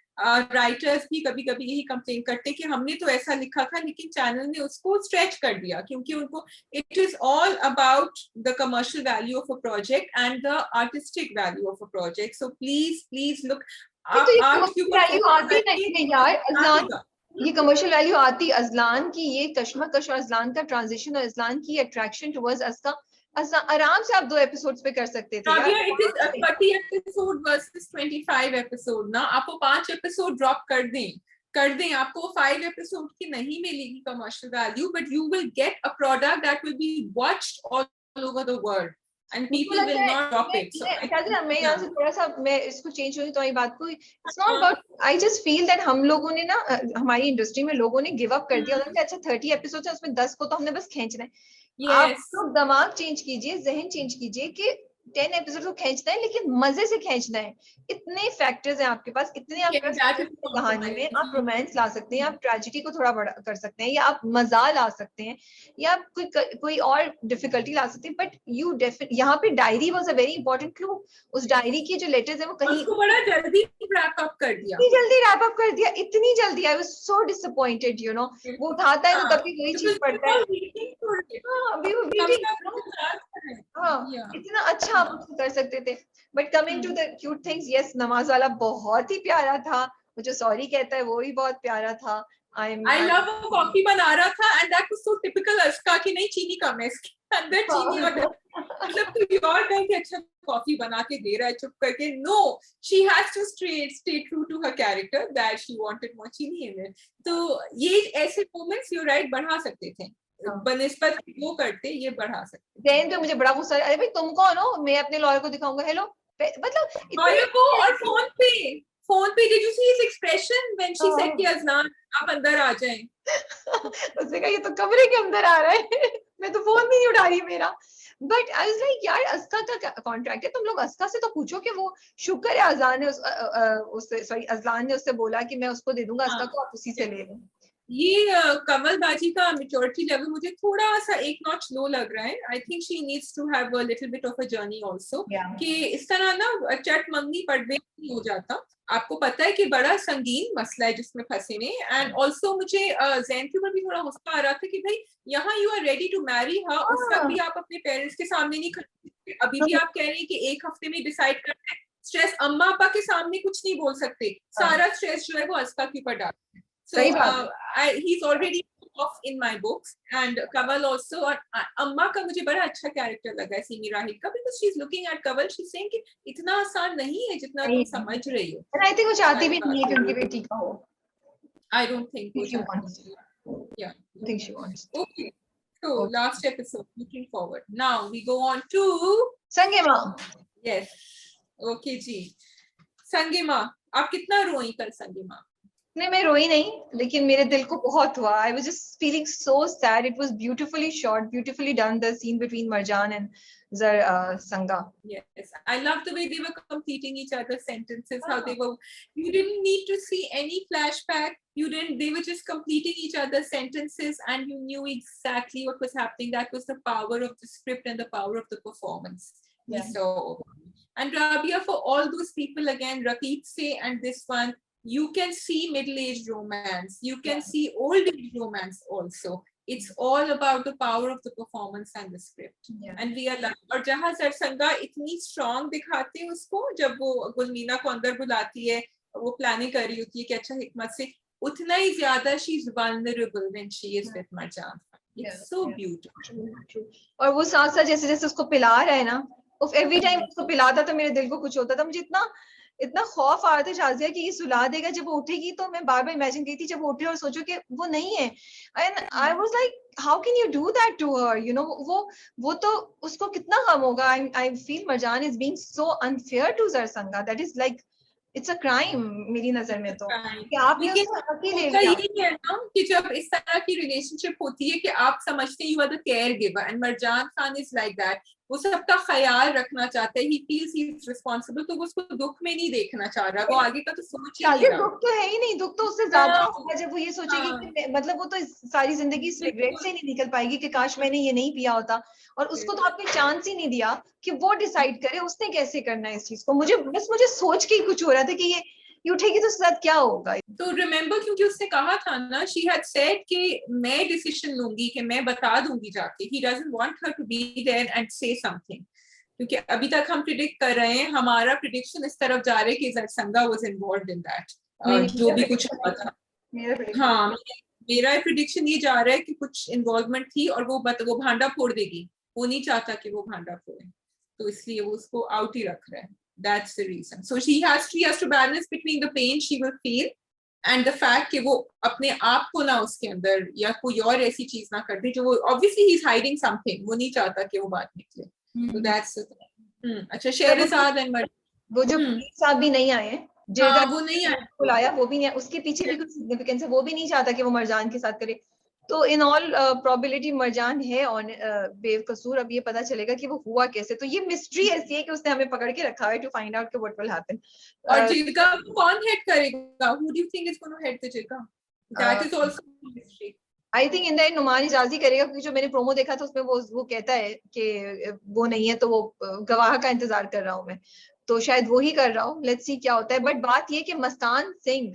writers भी कभी कभी यही कंप्लेन करते हैं कि हमने तो ऐसा लिखा था लेकिन चैनल ने उसको स्ट्रेच कर दिया, क्योंकि उनको it is all about the commercial value of a project and the artistic value of a project. So please look, आप तो ये आर्ट के वैल्यू आती ऊपर नहीं यार अजलान, ये कमर्शियल वैल्यू आती अजलान की, ये कश्मकश और अजलान का ट्रांजिशन और अजलान की अट्रैक्शन टुवर्ड्स अस्का, आराम से आप 2 एपिसोड्स पे कर सकते थे यार। Rabia, it is a 30 episode versus 25 episode ना, आप वो 5 एपिसोड ड्रॉप कर दें, आपको 5 एपिसोड की नहीं मिलेगी commercial value, but you will get a product that will B watched all over the world and people will not drop it. मैं यहाँ से थोड़ा सा मैं इसको चेंज होगी तो ये बात को, it's not about, I just feel that हम लोगों ने ना हमारी इंडस्ट्री में लोगों ने गिव अप कर दिया, उन्होंने कहा अच्छा 30 एपिसोड है उसमें 10 को तो हमने बस खींचना है। आप लोग दिमाग चेंज कीजिए, जहन चेंज कीजिए कि 10 एपिसोड को खींचना है लेकिन मजे से खींचना है। इतने फैक्टर्स हैं आपके पास, इतने आप कर सकते हैं कहानी में, आप रोमांस ला सकते हैं, आप ट्रेजेडी को थोड़ा बड़ा कर सकते हैं, या आप मजा ला सकते हैं, या आप कोई और डिफिकल्टी ला सकते हैं, बट यू यहाँ पे diary was a very important clue. उस डायरी की जो लेटर्स है वो कहीं उसको बड़ा जल्दी रैप अप कर दिया, इतनी जल्दी रैप अप कर दिया, इतनी जल्दी, I was so disappointed, you know. वो उठाता है तो तभी वही चीज पढ़ता है। अभी वो इतना अच्छा आप उसको कर सकते थे। But coming to the cute things, yes नमाज वाला बहुत ही प्यारा था, वो जो सॉरी कहता है वो भी बहुत प्यारा था। I love वो कॉफी बना रहा था and that was so typical Aska कि नहीं चीनी कम है इसके अंदर, चीनी और मतलब कोई और कहे कि अच्छा कॉफी बना के दे रहा है चुप करके, no she has to stay true to her character that she wanted more चीनी इन इट। तो ये ऐसे मोमेंट्स यू राइट बढ़ा सकते थे, बनिस्बत वो करते ये बढ़ा सकते। जैन पे मुझे बड़ा गुस्सा, अरे भाई तुम कौन हो, मैं अपने लॉयर को दिखाऊंगा, हेलो, मतलब लॉयर को, और फोन पे did you see his expression when she said कि अजलान आप अंदर आ जाएं। उसने कहा ये तो कमरे के अंदर आ रहा है मैं तो फोन भी नहीं उठा रही मेरा। बट आई वाज लाइक यार अस्का का कॉन्ट्रैक्ट है, तुम लोग अस्का से तो पूछो कि वो शुक्र है अजलान ने उससे सॉरी अजलान ने उससे बोला कि मैं उसको दे दूंगा अस्का को, आप उसी से ले लो। ये कमल बाजी का मेच्योरिटी लेवल मुझे थोड़ा सा एक नॉच लो लग रहा है। I think she needs to have a little bit of a journey also, कि इस तरह ना चट मंगनी पड़ने नहीं हो जाता। आपको पता है कि बड़ा संगीन मसला है जिसमें फंसे ने। एंड ऑल्सो मुझे जैन के ऊपर भी थोड़ा गुस्सा आ रहा था कि भाई यहाँ you are ready to marry her, उस वक्त भी आप अपने पेरेंट्स के सामने नहीं खड़े, अभी भी आप कह रहे हैं कि 1 हफ्ते में डिसाइड करना है। स्ट्रेस अम्मा पापा के सामने कुछ नहीं बोल सकते, सारा स्ट्रेस जो है वो अस्का के ऊपर डालते हैं। So he's already off in my books, and Kaval also, अम्मा का मुझे बड़ा अच्छा कैरेक्टर लगा है सीमी राहिल का, because she's looking at Kaval, she's saying कि इतना आसान नहीं है जितना तुम समझ रही हो। And I think वो चाहती भी नहीं है कि उनकी बेटी का हो। I don't think वो चाहती है। Yeah, I think she wants. Okay, so last episode, looking forward. Now we go on to संगीमा। Yes, okay जी, संगीमा आप कितना रोई कल संगीमा? नहीं मैं रोई नहीं, लेकिन मेरे दिल को बहुत हुआ। I was just feeling so sad. It was beautifully shot, beautifully done, the scene between Marjan and Sanga. Yes, I love the way they were completing each other's sentences, how they were, you didn't need to see any flashback, they were just completing each other's sentences and you knew exactly what was happening. That was the power of the script and the power of the performance. Yeah. So, and Rabia, for all those people again, Rakib Se and this one, you can see middle-aged romance, you can see old-age romance also. It's all about the power of the performance and the script. And we are lucky. और जहाँ सरसंगा इतनी strong दिखाते हैं उसको, जब वो गुलमीना को अंदर बुलाती है, वो planning कर रही होती है कि अच्छा हिकमत से, उतना ही ज़्यादा she's vulnerable when she is with Marjan. It's so beautiful. और वो साथ साथ जैसे जैसे उसको पिला रहा है ना, every time उसको पिलाता तो मेरे दिल को कुछ होता था। मुझे इतना खौफ आ रहा था शाजिया कि ये सुला देगा, जब वो उठेगी तो मैं बार बार इमेजिन की थी जब वो उठे और सोचो कि वो नहीं है। And I was like how can you do that to her, you know. वो तो उसको कितना गम होगा। I feel Marjan is being so unfair to Zarsanga, that is like it's a crime मेरी नजर में तो, कि आपने लेकिन उससे हक ही ले होता लिया। यही है ना कि जब इस तरह की रिलेशनशिप होती है कि आप समझते you are the caregiver, and Marjan Khan is like that, वो सबका ख्याल रखना चाहता है, he feels he is responsible, तो वो उसको दुख में नहीं देखना चाह रहा, वो आगे का तो सोच ही नहीं शादी रहा। दुख तो है ही नहीं, दुख तो उससे ज्यादा हाँ, होगा जब वो ये सोचेगी कि हाँ, मतलब वो तो सारी जिंदगी इस रिग्रेट बिल्कुल। से नहीं निकल पाएगी कि काश मैंने ये नहीं पिया होता। और उसको तो आपने चांस ही नहीं दिया कि वो डिसाइड करे उसने कैसे करना है इस चीज को। मुझे सोच के ही कुछ हो रहा था कि ये उठेगी तो उसके साथ क्या होगा। तो रिमेम्बर, क्योंकि उसने कहा था ना, शी हैड सेड कि मैं डिसीजन लूंगी, कि मैं बता दूंगी जाके, he doesn't want her to be there and say something, क्योंकि अभी तक हम प्रिडिक्ट कर रहे हैं, हमारा प्रिडिक्शन इस तरफ जा रहे हैं कि जरसंगा वाज इन्वॉल्वड इन दैट, नहीं, जो भी कुछ हुआ था। मेरा प्रेडिक्शन हाँ, मेरा प्रिडिक्शन ये जा रहा है कि कुछ इन्वॉल्वमेंट थी, और वो भांडा फोड़ देगी, वो नहीं चाहता कि वो भांडा फोड़े, तो इसलिए वो उसको आउट ही रख रहा है। That's the reason. So she has to balance between the pain she will feel and the fact कि वो अपने आप को ना उसके अंदर या कोई और ऐसी चीज ना कर दे जो वो obviously he's hiding something, वो नहीं चाहता कि वो बात निकले। So that's the thing. अच्छा, शहरजाद एंड वो जो पुलिस साहब भी नहीं आए, हाँ, जिरगा वो नहीं आया, बुलाया वो भी नहीं है, उसके पीछे भी कुछ सिग्निफिकेंस है, वो भी नहीं चाहता कि वो मरजान के साथ करे। तो इन ऑल प्रोबेबिलिटी मरजान है और बेकसूर। अब ये पता चलेगा कि वो हुआ कैसे। तो ये मिस्ट्री ऐसी है कि उसने हमें पकड़ के रखा है टू फाइंड आउट कि व्हाट विल हैपन। और जिरगा कौन हेड करेगा? Who do you think is going to head the jirga? That is also a mystery. I think in the end Numan इजाजी करेगा, क्योंकि जो मैंने प्रोमो देखा था उसमें वो कहता है कि वो नहीं है, तो वो गवाह का इंतजार कर रहा हूँ मैं, तो शायद वो ही कर रहा हूँ। लेट्स सी क्या होता है। बट बात ये कि मस्तान सिंह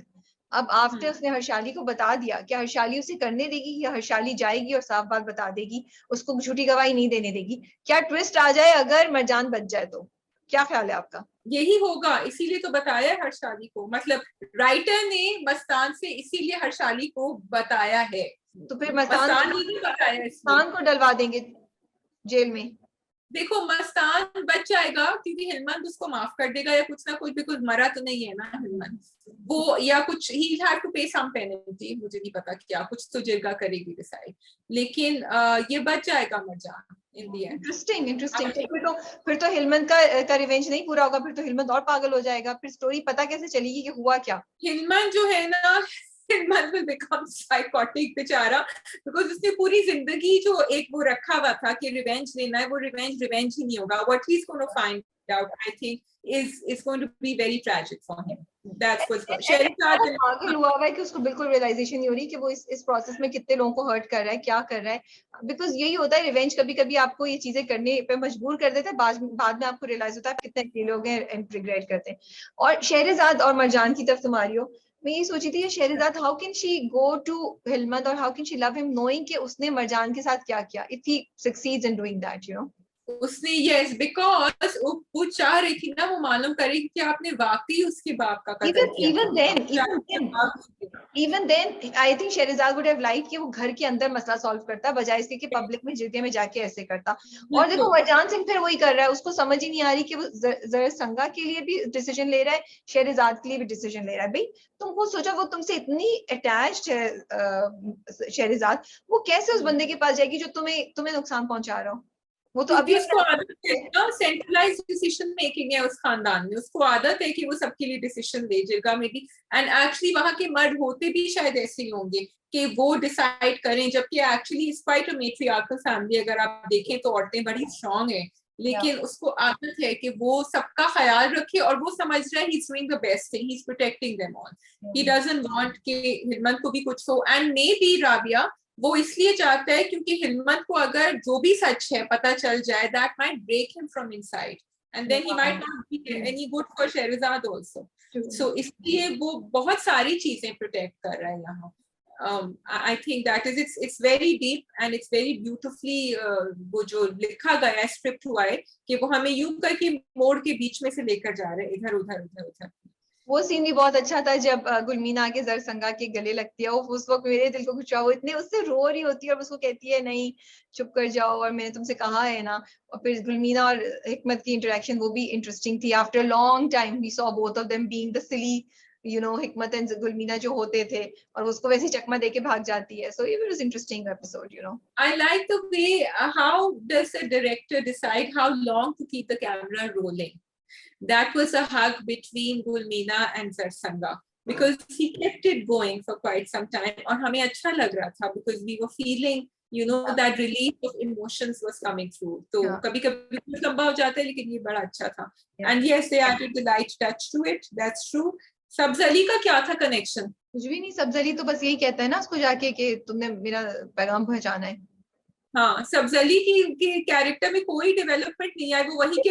अब आफ्टर उसने हर्षाली को बता दिया, क्या हर्षाली उसे करने देगी या हर्षाली जाएगी और साफ बात बता देगी, उसको झूठी गवाही नहीं देने देगी? क्या ट्विस्ट आ जाए अगर मरजान बच जाए तो? क्या ख्याल है आपका? यही होगा, इसीलिए तो बताया है हर्षाली को, मतलब राइटर ने मस्तान से इसीलिए हर्षाली को बताया है, तो फिर मस्तान ही नहीं बताया इसलिए। मस्तान को डलवा देंगे जेल में? देखो, मस्तान बच जाएगा क्योंकि हिलमंद उसको माफ कर देगा या कुछ ना कुछ, बिकॉज मरा तो नहीं है ना हिलमंद वो, या कुछ ही हैव टू पे सम पेनल्टी, मुझे नहीं पता क्या, कुछ तो जिरगा करेगी डिसाइड, लेकिन ये बच जाएगा मरजान इन दी एंड। इंटरेस्टिंग। फिर तो हिलमंद का रिवेंज नहीं पूरा होगा, फिर तो हिलमंद और पागल हो जाएगा, फिर स्टोरी पता कैसे चलेगी कि हुआ क्या? हिलमंद जो है ना, हिलमंद will become psychotic बेचारा, बिकॉज उसने पूरी जिंदगी जो एक वो रखा हुआ था कि रिवेंज लेना है, वो रिवेंज ही नहीं होगा। What he's going to find out, I think, is going to be very tragic for him. That's what's going. Shahrzad पागल हुआ है कि उसको बिल्कुल रियलाइजेशन नहीं हो रही कि वो इस प्रोसेस में कितने लोगों को हर्ट कर रहा है, क्या कर रहा है। बिकॉज यही होता है, रिवेंज कभी कभी आपको ये चीजें करने पे मजबूर कर देता है, बाद में आपको रियलाइज होता है आप कितने अकेले हो गए एंड रिग्रेट करते हैं। और शहरजाद और मरजान की तरफ तुम्हारी हो, मैं ये सोची थी, Shehrzad how can she go to Helmand और how can she love him knowing कि उसने मरजान के साथ क्या किया, if he succeeds in doing that, you know. उसने, यस, बिकॉज वो चाह रही थी ना, वो मालूम करे कि आपने वाकई उसके बाप का कत्ल किया था। Even then, I think Shahrzad would have liked कि वो घर के अंदर मसला सॉल्व करता, बजाय इसके कि पब्लिक में जिरगे में जाके ऐसे करता। और देखो मरजान सिंह फिर वही कर रहा है, उसको समझ ही नहीं आ रही कि वो जरसंगा के लिए भी डिसीजन ले रहा है, शहरजाद के लिए भी डिसीजन ले रहा है। भाई तुमको सोचो, वो तुमसे इतनी अटैच्ड है शहरजाद, वो कैसे उस बंदे के पास जाएगी जो तुम्हें नुकसान पहुंचा रहा हो? वो तो अभी उसको आदत है ना, सेंट्रलाइज डिसीजन मेकिंग है उस खानदान में, उसको आदत है कि वो सबके लिए डिसीजन ले, जिरगा में भी। एंड एक्चुअली वहां के मर्द होते भी शायद ऐसे ही होंगे कि वो डिसाइड करें, जबकि actually is quite a matriarchal family. अगर आप देखें तो औरतें बड़ी स्ट्रांग हैं, लेकिन उसको आदत है कि वो सबका ख्याल रखे, और वो समझ रहा है he is doing the best thing, he is protecting them all, he doesn't want कि हिलमंद को भी कुछ हो। एंड मे बी राबिया वो इसलिए चाहता है क्योंकि हिलमत को अगर जो भी सच है पता चल जाए, that might break him from inside, and then he might not be any good for Shehrzad also. So इसलिए वो बहुत सारी चीजें प्रोटेक्ट कर रहा है यहाँ। I think that is, it's very deep and it's very beautifully वो जो लिखा गया है, स्क्रिप्ट हुआ है, कि वो हमें यूं करके मोड़ के बीच में से लेकर जा रहे हैं, इधर उधर इधर उधर। वो सीन भी बहुत अच्छा था जब गुलमीना आके जरसंगा के गले लगती है, उस वक्त मेरे दिल को कुछ वो इतने उससे रो रही होती है और उसको कहती है नहीं चुप कर जाओ और मैंने तुमसे कहा है ना। और फिर गुलमीना और हिकमत की इंटरेक्शन वो भी इंटरेस्टिंग थी। After long time we saw both of them being the silly, you know, Hikmat and Gulmina जो होते थे, और उसको वैसे चकमा देके भाग जाती है। So it was interesting episode, you know. I like the way how does the director decide how long to keep the camera rolling. That was a hug between Gulmina and Zarsanga because he kept it going for quite some time और हमें अच्छा लग रहा था because we were feeling that relief of emotions was coming through. तो कभी कभी लंबा हो जाता है लेकिन ये बड़ा अच्छा था. And yes, they added the light touch to it. That's true. सब्ज अली का क्या था कनेक्शन? कुछ भी नहीं. सब्ज अली तो बस यही कहता है ना उसको जाके कि तुमने मेरा पैगाम पहुंचाना है. हाँ, सब्ज अली की कैरेक्टर में कोई डेवलपमेंट नहीं है. वो वही के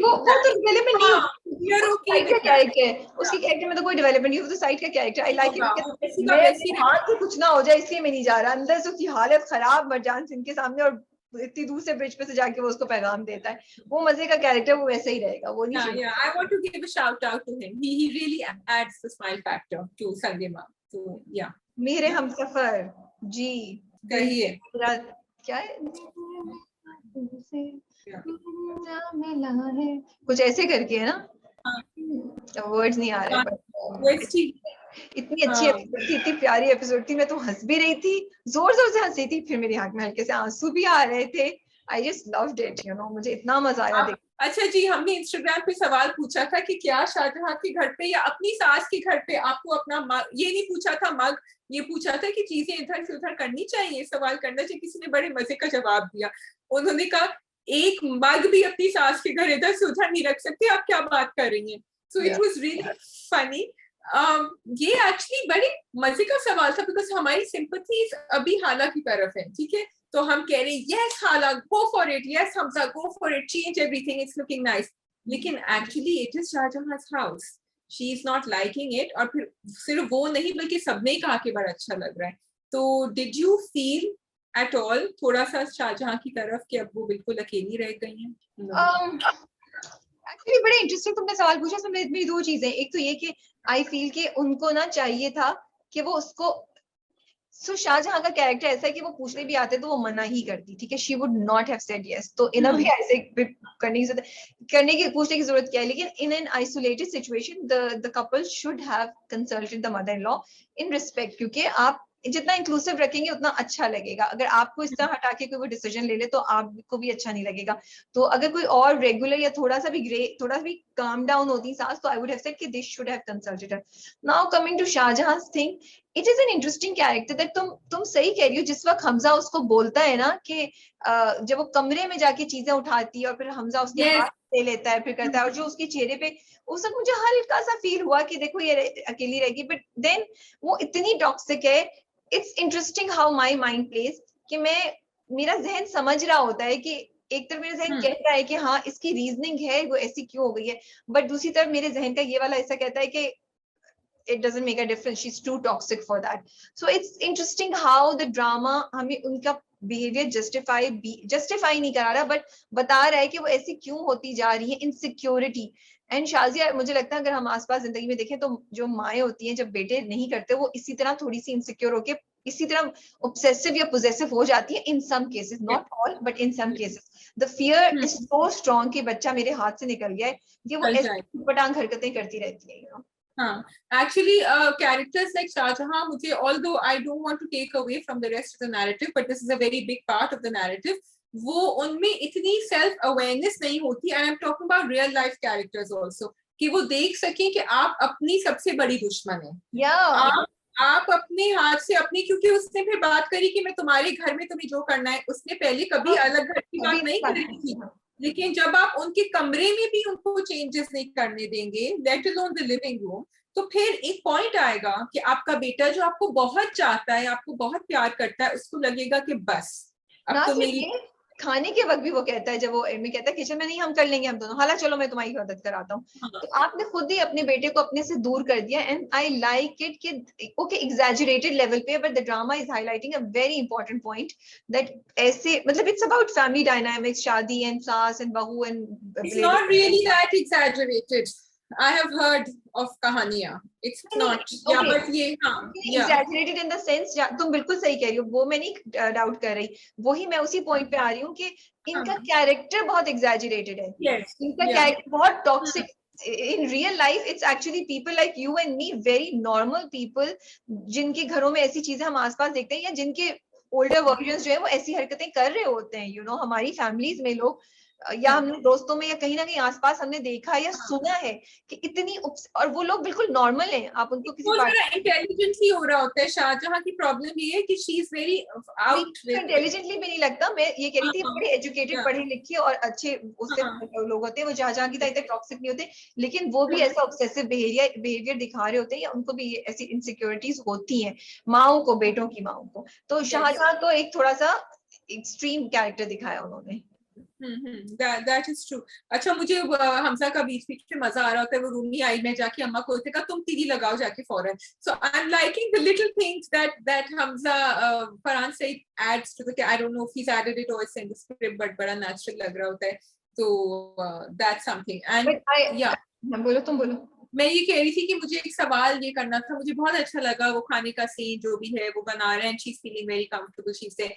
वो तो डेवलपमेंट नहीं है. कैरेक्टर है उसकी कैरेक्टर में तो कोई डेवलपमेंट नहीं है. वो तो साइड का कैरेक्टर. I like it. हाथ से कुछ ना हो जाए इसलिए मैं नहीं जा रहा. अंदर से उसकी हालत खराब मरजान सिंह के सामने और इतनी दूर से ब्रिज पे से जाके वो उसको पैगाम देता है. वो मजे का कैरेक्टर वो वैसे ही रहेगा. वो नहीं. I want to give a shout out to him. He really adds the smile factor to Sandeema. So yeah. मेरे हमसफर जी कहिए क्या है. कुछ ऐसे करके है ना. वर्ड्स नहीं आ रहे. इतनी अच्छी एपिसोड थी, इतनी प्यारी एपिसोड थी. मैं तो हंस भी रही थी, जोर जोर से हंस रही थी. फिर मेरी आंख में हल्के से आंसू भी आ रहे थे. I just loved it. मुझे इतना मजा आया देख. अच्छा जी, हमने इंस्टाग्राम पे सवाल पूछा था कि क्या शाहजहां के घर पे या अपनी सास के घर पे आपको अपना मग, ये नहीं पूछा था मग, ये पूछा था कि चीजें इधर से उधर करनी चाहिए, सवाल करना चाहिए. किसी ने बड़े मजे का जवाब दिया. उन्होंने कहा एक मग भी अपनी सास के घर इधर से उधर नहीं रख सकते, आप क्या बात कर रही हैं. So it was really funny. ये एक्चुअली बड़े मजे का सवाल था बिकॉज हमारी सिंपथीज अभी हाला की तरफ है. ठीक है, तो हम कह रहे yes Hala, go for it, yes Hamza, go for it, change everything, it's looking nice. लेकिन actually it is Shahjahan's house, she is not liking it. और फिर सिर्फ वो नहीं बल्कि सबने कहा कि बड़ा अच्छा लग रहा है. तो did you feel at all थोड़ा सा शाहजहां की तरफ कि अब वो बिल्कुल अकेली रह गई हैं? एक्चुअली बड़े इंटरेस्टिंग तुमने सवाल पूछा. इसमें मेरी दो चीजें. एक तो ये कि आई फील कि उनको ना चाहिए था कि वो उसको शाहजहां का कैरेक्टर ऐसा है कि वो पूछने भी आते तो वो मना ही करती. ठीक है, she would not have said yes. तो इन अ वे ऐसे करने की पूछने की जरूरत क्या है. लेकिन in an isolated situation the couple should have consulted the mother in law in respect. क्योंकि आप जितना इंक्लूसिव रखेंगे उतना अच्छा लगेगा. अगर आपको इस तरह हटा के कोई डिसीजन ले ले तो आपको भी अच्छा नहीं लगेगा. तो अगर कोई और रेगुलर या थोड़ा सा भी काम डाउन होती सास तो आई वुड हैव सेड कि this should have consulted her. Now coming to Shahjahan's thing, it is an interesting character that तुम सही कह रही हो. जिस वक्त हमजा उसको बोलता है ना कि जब वो कमरे में जाके चीजें उठाती है और फिर हमजा उसके हाथ ले लेता है फिर करता है, और जो उसके चेहरे पे उस वक्त मुझे हल्का सा फील हुआ कि देखो ये अकेली रहेगी. बट देन वो इतनी टॉक्सिक है. It's interesting how my mind place कि मेरा जहन समझ रहा होता है कि एक तरफ मेरा जहन कह रहा है कि हाँ इसकी रीजनिंग है, वो ऐसी क्यों हो गई है. बट दूसरी तरफ मेरे जहन का ये वाला ऐसा कहता है कि it doesn't make a difference, she's too toxic for that. So it's interesting how the drama हमें उनका बिहेवियर जस्टिफाई नहीं करा रहा बट बता रहा है कि वो ऐसी क्यों होती जा रही है. इनसिक्योरिटी. एंड शाजिया मुझे लगता है अगर हम आसपास जिंदगी में देखें तो जो माएँ होती हैं जब बेटे नहीं करते वो इसी तरह थोड़ी सी इनसिक्योर होके इसी तरह ऑब्सेसिव या पोजेसिव हो जाती है. In some cases, not all but in some cases the fear is so strong कि बच्चा मेरे हाथ से निकल गया है कि वो ऐसी पटांग हरकतें करती रहती है. Actually, characters like Shahjahan, although I don't want to take away from the rest of the narrative, but this is a very big part of the narrative. वो उनमें इतनी self awareness नहीं होती, and I'm talking about real life characters also, कि वो देख सकें कि आप अपनी सबसे बड़ी दुश्मन हैं. आप अपने हाथ से अपनी, क्योंकि उसने फिर बात करी कि मैं तुम्हारे घर में तुम्हें जो करना है, उसने पहले कभी अलग घर की बात नहीं करी थी. लेकिन जब आप उनके कमरे में भी उनको चेंजेस नहीं करने देंगे, let alone the living room, तो फिर एक पॉइंट आएगा कि आपका बेटा जो आपको बहुत चाहता है, आपको बहुत प्यार करता है, उसको लगेगा कि बस अब तो मेरी. खाने के वक्त भी वो कहता है, जब वो में कहता है किचन में नहीं हम कर लेंगे हम दोनों, हाला चलो मैं तुम्हारी मदद कराता हूँ. तो आपने खुद ही अपने बेटे को अपने से दूर कर दिया. एंड आई लाइक इट कि ओके एग्जैजरेटेड लेवल पे but the drama is highlighting a very important point that ऐसे मतलब इट्स अबाउट फैमिली डायनामिक्स, शादी एंड सास एंड बहू and it's not really that exaggerated. I have heard of कहानियां. It's not. Yeah, but ये exaggerated in the sense. तुम बिल्कुल सही कह रही हो, वो मैं नहीं डाउट कर रही. वही मैं उसी पॉइंट पे आ रही हूँ कि इनका कैरेक्टर बहुत exaggerated है. इनका कैरेक्टर बहुत toxic. In real life, it's actually people like you and me, very normal people, जिनके घरों में ऐसी चीजें हम आसपास देखते हैं या जिनके older versions जो है वो ऐसी हरकतें कर रहे होते हैं. हमारी families में लोग या हमने दोस्तों में या कहीं ना कहीं आसपास हमने देखा या सुना है कि इतनी और वो लोग बिल्कुल नॉर्मल हैं, आप उनको किसी वो पार्टी जरा इंटेलिजेंटली हो रहा होता है। शाहजहां की प्रॉब्लम ये है कि she is very out with. Intelligently भी नहीं लगता, मैं ये कह रही थी हाँ बड़े एजुकेटेड या पढ़े लिखे और अच्छे उससे हाँ लोग होते हैं, वो जहाँ की तरह इतने टॉक्सिक नहीं होते, लेकिन वो भी ऐसा ऑब्सेसिव बिहेवियर दिखा रहे होते हैं, या उनको भी ऐसी इनसिक्योरिटीज होती हैं, माओ को, बेटों की माओ को। तो यस। शाहजहां तो एक थोड़ा सा एक्सट्रीम कैरेक्टर दिखाया उन्होंने। That is true. अच्छा, मुझे हमजा का बीच बीच में मजा आ रहा होता है, वो रूमी आई, मैं जाके अम्मा को कहा तुम टीवी लगाओ जाके फौरन। So I am liking the little things that Hamza Farhan से adds to the, I don't know if he added it और इन द स्क्रिप्ट, बट बड़ा नेचुरल लग रहा होता है। तो दैट्स समथिंग। एंड या बोलो, तुम बोलो। मैं ये कह रही थी कि मुझे एक सवाल ये करना था। मुझे बहुत अच्छा लगा वो खाने का सीन, जो भी है वो बना रहे हैं, she is feeling very comfortable, she से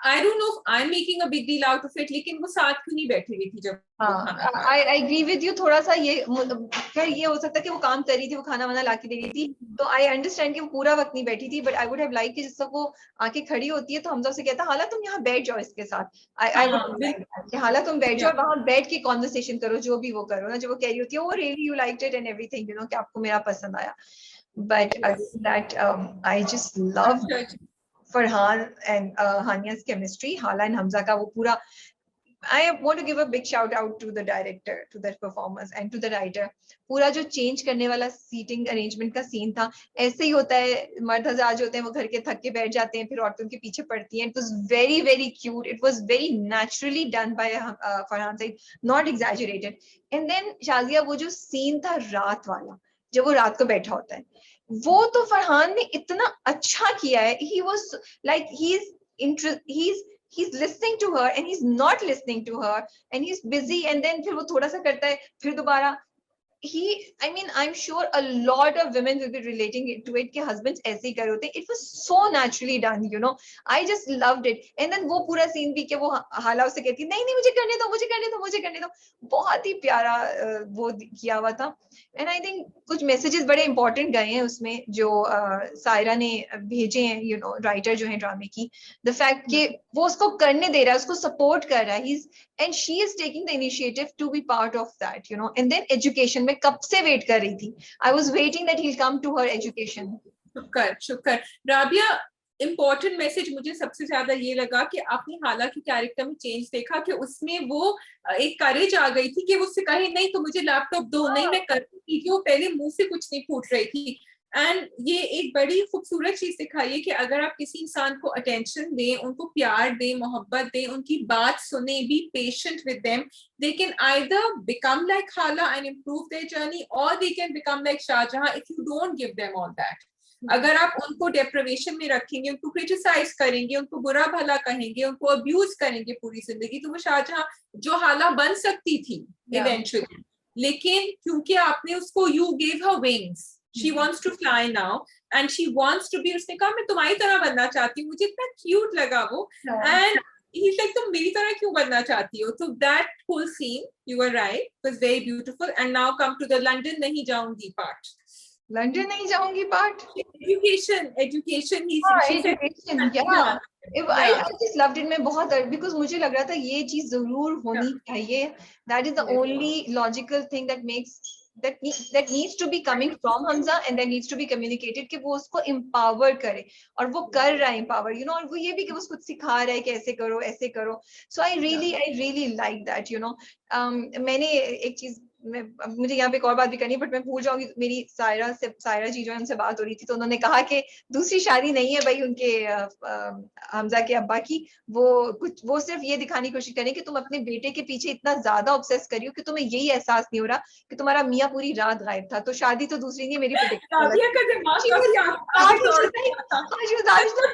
I don't know if I'm making a big deal out of it, लेकिन वो साथ क्यों नहीं बैठी हुई थी जब वो खाना खा आई रहे आई एग्री विद यू। थोड़ा सा ये खैर ये हो सकता है कि वो काम कर रही थी, वो खाना वाना ला के दे रही थी, तो आई अंडरस्टैंड कि वो पूरा वक्त नहीं बैठी थी, but I would have like कि जिस तक वो आके खड़ी होती है तो हमजा से कहता हाला तुम यहाँ बैठ जाओ इसके साथ। आई हाँ वुड बिल्कुल। लाइक कि हाला तुम बैठ जाओ या और वहां बैठ के कॉन्वर्सेशन करो, जो भी वो करो ना, जो वो कह रही होती है वो really you liked it and everything, you know, कि आपको मेरा पसंद आया। But that I just love अच्छा अच्छा। फरहान एंड हानिया's chemistry, हाला एंड हमजा का वो पूरा। I want to give a big shout out to the director, to the performers and to the writer. पूरा जो चेंज करने वाला सीटिंग अरेंजमेंट का सीन था, ऐसे ही होता है, मर्द हज़ार होते हैं वो घर के थक के बैठ जाते हैं, फिर औरतें उनके पीछे पड़ती हैं। It was very very cute, it was very naturally done by Farhan Saeed, not exaggerated. And then Shazia, वो जो सीन था रात वाला, जब वो रात को बैठा होता है, वो तो फरहान ने इतना अच्छा किया है। He was like he's listening to her and he's not listening to her and he's busy, and then फिर वो थोड़ा सा करता है, फिर दोबारा I mean, I'm sure a lot of women will be relating to it कि husbands ऐसे ही कर होते हैं. It was so naturally done, you know. I just loved it. And then वो पूरा सीन भी कि वो हाला उसे कहती नहीं नहीं मुझे करने दो, मुझे करने दो, मुझे करने दो, बहुत ही प्यारा वो किया हुआ था. And I think कुछ messages बड़े important गए हैं उसमें, जो सायरा ने भेजे हैं, you know, writer जो है ड्रामे की. The fact कि वो उसको करने दे रहा है, उसको support कर रहा है, and she is taking the initiative to be part of that, you know. And then education, मैं कब से वेट कर रही थी, I was waiting that he'll come to her education. शुक्र शुक्र। राबिया, इम्पोर्टेंट मैसेज मुझे सबसे ज्यादा ये लगा कि आपने हाला की कैरेक्टर में चेंज देखा, कि उसमें वो एक करेज आ गई थी कि वो उससे कहे नहीं तो मुझे लैपटॉप दो, नहीं मैं करती थी, वो पहले मुंह से कुछ नहीं फूट रही थी। एंड ये एक बड़ी खूबसूरत चीज दिखाई है कि अगर आप किसी इंसान को अटेंशन दें, उनको प्यार दें, मोहब्बत दें, उनकी बात सुने, be patient with them, they can either become like Hala and improve their journey, or they can become like Shahjahan if you don't give them all that. अगर आप उनको डेप्रिवेशन में रखेंगे, उनको क्रिटिसाइज करेंगे, उनको बुरा भला कहेंगे, उनको अब्यूज करेंगे पूरी जिंदगी, तो वो शाहजहां जो हाला बन सकती थी इवेंचुअली, लेकिन क्योंकि आपने उसको, you gave her wings, she wants to fly now and she wants to be, उसने कहा मैं तुम्हारी तरह बनना चाहती हूँ, मुझे इतना क्यूट लगा वो। एंड he's like तुम मेरी तरह क्यों बनना चाहती हो? So that whole scene, you were right, was very beautiful. And now come to the London नहीं जाऊंगी part. लंदन नहीं जाऊंगी part. Education. She said, Education, yeah. I just loved it. मैं बहुत, because मुझे लग रहा था ये चीज जरूर होनी चाहिए. That is the only logical thing that makes that needs to be coming from Hamza, and that needs to be communicated कि वो उसको empower करे, और वो कर रहा है empower, you know, और वो ये भी कि वो उसको सिखा रहा है कि ऐसे करो ऐसे करो. So I really like that, you know. मैंने एक चीज, मुझे यहाँ पे एक और बात भी करनी है, बट मैं भूल जाऊंगी. मेरी सायरा जी जो है उनसे बात हो रही थी, तो उन्होंने कहा कि दूसरी शादी नहीं है भाई उनके हमजा के अब्बा की, वो सिर्फ ये दिखाने की कोशिश करें कि तुम अपने बेटे के पीछे इतना ज्यादा ऑब्सेस करी हो कि तुम्हें यही एहसास नहीं हो रहा कि तुम्हारा मियाँ पूरी रात गायब था. तो शादी तो दूसरी नहीं है, मेरी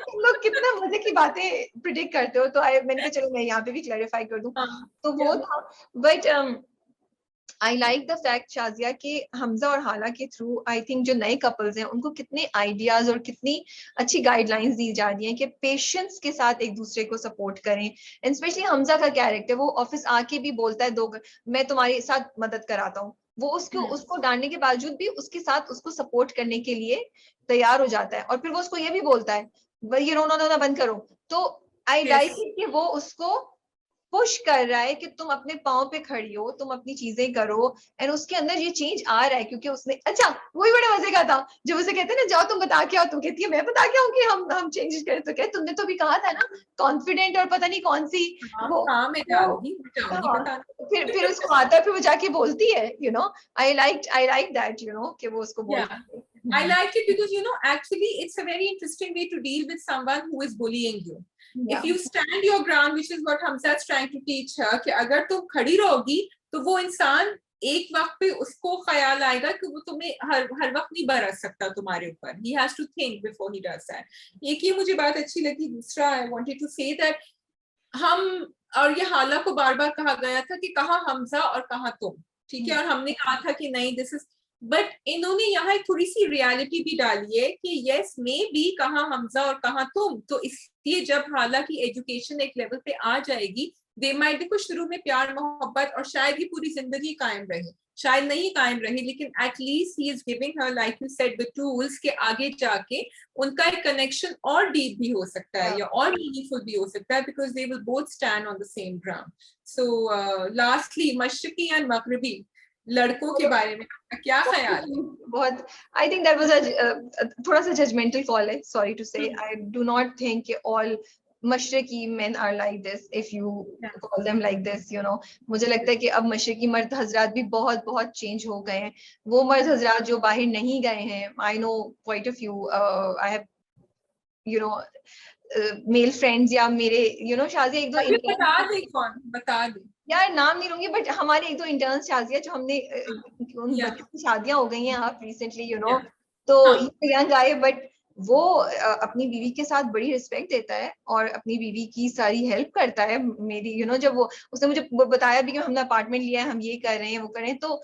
तुम लोग कितना मजे की बातें प्रिडिक्ट करते हो. तो मैंने कहा चलो मैं यहाँ पे भी क्लैरिफाई कर दूं. तो वो था. But I like the fact Shazia के हमजा और हाला के थ्रू, आई थिंक जो नए कपल्स हैं उनको कितने आइडियाज और कितनी अच्छी गाइडलाइंस दी जा रही हैं कि पेशेंस के साथ एक दूसरे को सपोर्ट करें. एंड स्पेशली हमजा का कैरेक्टर, वो ऑफिस आके भी बोलता है मैं तुम्हारे साथ मदद कराता हूँ, वो उसको डांटने के बावजूद भी उसके साथ उसको सपोर्ट करने के लिए तैयार हो जाता है. और फिर वो उसको ये भी बोलता है भाई ये रोना धोना बंद करो. तो आई लाइक इट कि वो उसको पुश कर रहा है कि तुम अपने पाँव पे खड़ी हो, तुम अपनी चीजें करो, एंड उसके अंदर ये चेंज आ रहा है क्योंकि उसने, अच्छा वही बड़े मजे का था जब उसे कहते हैं ना जाओ तुम बता के आओ, तुम कहती है मैं बता के आऊँ कि हम चेंजेस करें, तो क्या तुमने तो भी कहा था ना कॉन्फिडेंट और पता नहीं कौन सी हाँ वो हाँ, मैं वो जाऊंगी हाँ, बताने। फिर उसको आता है, फिर वो जाके बोलती है, आई लाइक दैट, कि वो उसको Yeah, बोलती है। I liked it because actually it's a very interesting way to deal with someone who is bullying you. या If you stand your ground, which is what Hamza is trying to teach her, कि अगर तुम खड़ी रहोगी तो वो इंसान एक वक्त पे उसको ख्याल आएगा कि वो तुम्हें हर वक्त नहीं बरस सकता तुम्हारे ऊपर. He has to think before he does that. एक ये मुझे बात अच्छी लगी. दूसरा, I wanted to say that हम, और ये हाला को बार बार कहा गया था कि कहा हमजा और कहा तुम, ठीक है, और हमने कहा था कि नहीं दिस इज, बट इन्होंने यहाँ एक थोड़ी सी रियलिटी भी डाली है कि यस मे बी कहा हमजा और कहा तुम, तो इसलिए जब हाला की एजुकेशन एक लेवल पे आ जाएगी, दे माइट, देखो शुरू में प्यार मोहब्बत और शायद ये पूरी जिंदगी कायम रहे, शायद नहीं कायम रही, लेकिन at least he is giving her like you said the tools के आगे जाके उनका एक कनेक्शन और डीप भी हो सकता है या और मीनिंगफुल भी हो सकता है, because they will both stand on the same ground. So lastly मशरिकी एंड मगरिबी लड़कों के बारे में क्या ख्याल है? बहुत, I think that was a थोड़ा सा जजमेंटल कॉल है, sorry to say, I do not think कि ऑल मशरकी men are like this if you call them like this, मुझे लगता है कि अब मशरकी मर्द हजरात भी बहुत बहुत चेंज हो गए हैं. वो मर्द हजरात जो बाहर नहीं गए हैं, I know quite a few, I have male friends या मेरे शाजिया एक दो अभी बता दे, कौन बता दे यार नाम नहीं लूंगी, बट हमारे एक दो इंटर्न शाजिया जो हमने उन या बच्चों की शादियां हो गई हैं अब रिसेंटली, या तो हाँ यंग आए, बट वो अपनी बीवी के साथ बड़ी रिस्पेक्ट देता है और अपनी बीवी की सारी हेल्प करता है मेरी, जब वो उसने मुझे बताया भी कि हमने अपार्टमेंट लिया है, हम ये कर रहे हैं वो कर रहे हैं, तो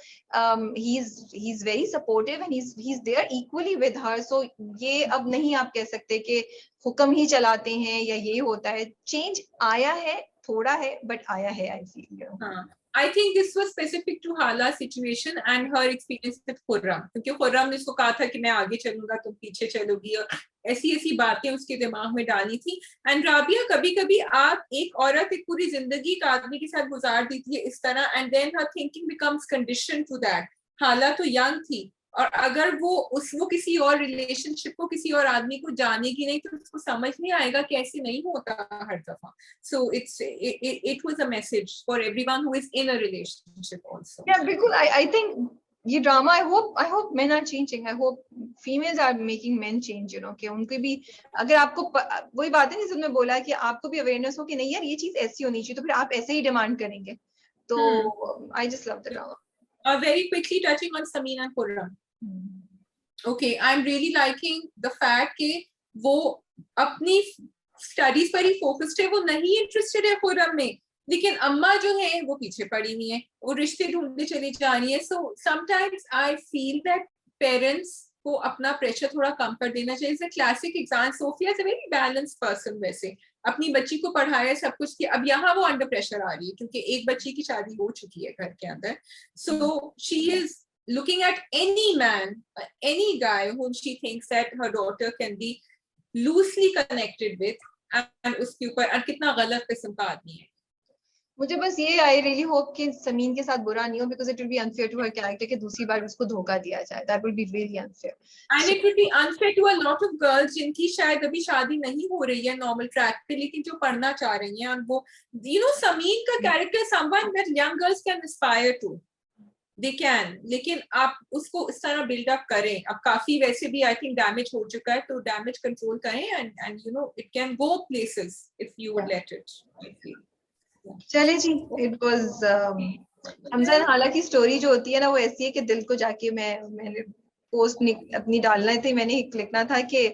he is very supportive and he is there equally with her. So ये अब नहीं आप कह सकते कि हुक्म ही चलाते हैं या ये होता है. चेंज आया है, थोड़ा है, बट आया है, आई फील. हाँ. I think this was specific to Hala's situation and her experience with Khurram, क्योंकि खुर्रम ने उसको कहा था कि मैं आगे चलूंगा तुम पीछे चलोगी, और ऐसी ऐसी बातें उसके दिमाग में डाली थी. एंड राबिया, कभी कभी आप एक औरत एक पूरी जिंदगी एक आदमी के साथ गुजार देती है इस तरह, and then her thinking becomes condition to that. Hala तो यंग थी, और अगर वो किसी और रिलेशनशिप को, किसी और आदमी को जानेगी नहीं, तो उसको समझ नहीं आएगा कि ऐसे नहीं होता हर दफा. So it was a message for everyone who is in a relationship also. Yeah, बिल्कुल. I think ये drama, I hope men are changing. I hope females are making men change. कि उनके भी, अगर आपको वही बात है जिसमें बोला कि आपको भी अवेयरनेस हो कि नहीं यार ये चीज ऐसी होनी चाहिए, तो फिर आप ऐसे ही डिमांड करेंगे. तो I just love the drama. Very quickly touching on Sameen and Khurram. Okay, I'm really liking the fact कि वो अपनी स्टडीज पर ही फोकस्ड है, वो नहीं इंटरेस्टेड है खुर्रम में, लेकिन अम्मा जो है वो पीछे पड़ी हुई है, वो रिश्ते ढूंढने चली जा रही है. So sometimes I feel that parents को अपना प्रेशर थोड़ा कम कर देना चाहिए. It's a classic exam. Sophia is a very balanced person, वैसे अपनी बच्ची को पढ़ाया सब कुछ किया, अब यहाँ वो अंडर प्रेशर आ रही है क्योंकि एक बच्ची की शादी हो चुकी है घर के अंदर. So she is looking at any man, any guy whom she thinks that her daughter can be loosely connected with, and उसके ऊपर, और कितना गलत किस्म का आदमी है. मुझे बस ये, आई रियली होप कि समीन के साथ बुरा नहीं हो, because it will be unfair to her character कि दूसरी बार उसको धोखा दिया जाए. That will be really unfair. And it will be unfair to a lot of girls जिनकी शायद अभी शादी नहीं हो रही है नॉर्मल ट्रैक पे, लेकिन जो पढ़ना चाह रही हैं, और वो समीन का character someone that young girls can aspire to. They can, लेकिन आप उसको इस तरह बिल्ड अप करें. अब काफी वैसे भी आई थिंक डैमेज हो चुका है, तो डैमेज कंट्रोल करें, and it can go places if you would let it. चले जी, इट वाज हमजा एंड हाला की स्टोरी जो होती है ना, वो ऐसी है कि दिल को जाके मैंने पोस्ट अपनी डालना थी, मैंने लिखना था कि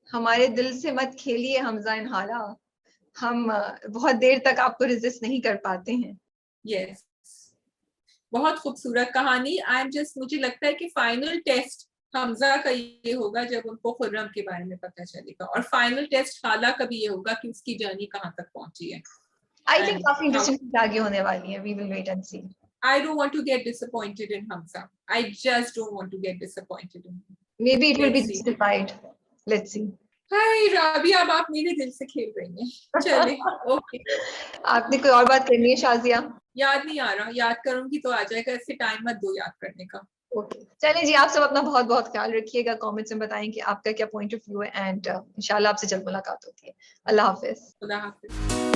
हमारे दिल से मत खेलिए हमजा एंड हाला, हम बहुत देर तक आपको रेजिस्ट नहीं कर पाते हैं. यस, बहुत खूबसूरत कहानी. आई एम जस्ट, मुझे लगता है कि फाइनल टेस्ट हमजा का ये होगा जब उनको खुर्रम के बारे में पता चलेगा, और फाइनल टेस्ट हाला का भी ये होगा कि उसकी जर्नी कहाँ तक पहुंची है. आई थिंक काफी इंटरेस्टिंग आगे होने वाली है. We will wait and see. I don't want to get disappointed in Hamza. I just don't want to get disappointed in him. Maybe it will be justified. Let's see. हाय राबिया, अब आप मेरे दिल से खेल रही हैं। चले ओके। आपने कोई और बात करनी है शाजिया? याद नहीं आ रहा, याद करूंगी तो आ जाएगा, इससे टाइम मत दो याद करने का। ओके चलिए जी, आप सब अपना बहुत बहुत ख्याल रखिएगा, कमेंट्स में बताएं कि आपका क्या पॉइंट ऑफ व्यू है, एंड इंशाल्लाह आपसे जल्द मुलाकात होती है। अल्लाह हाफिज। खुदा हाफिज।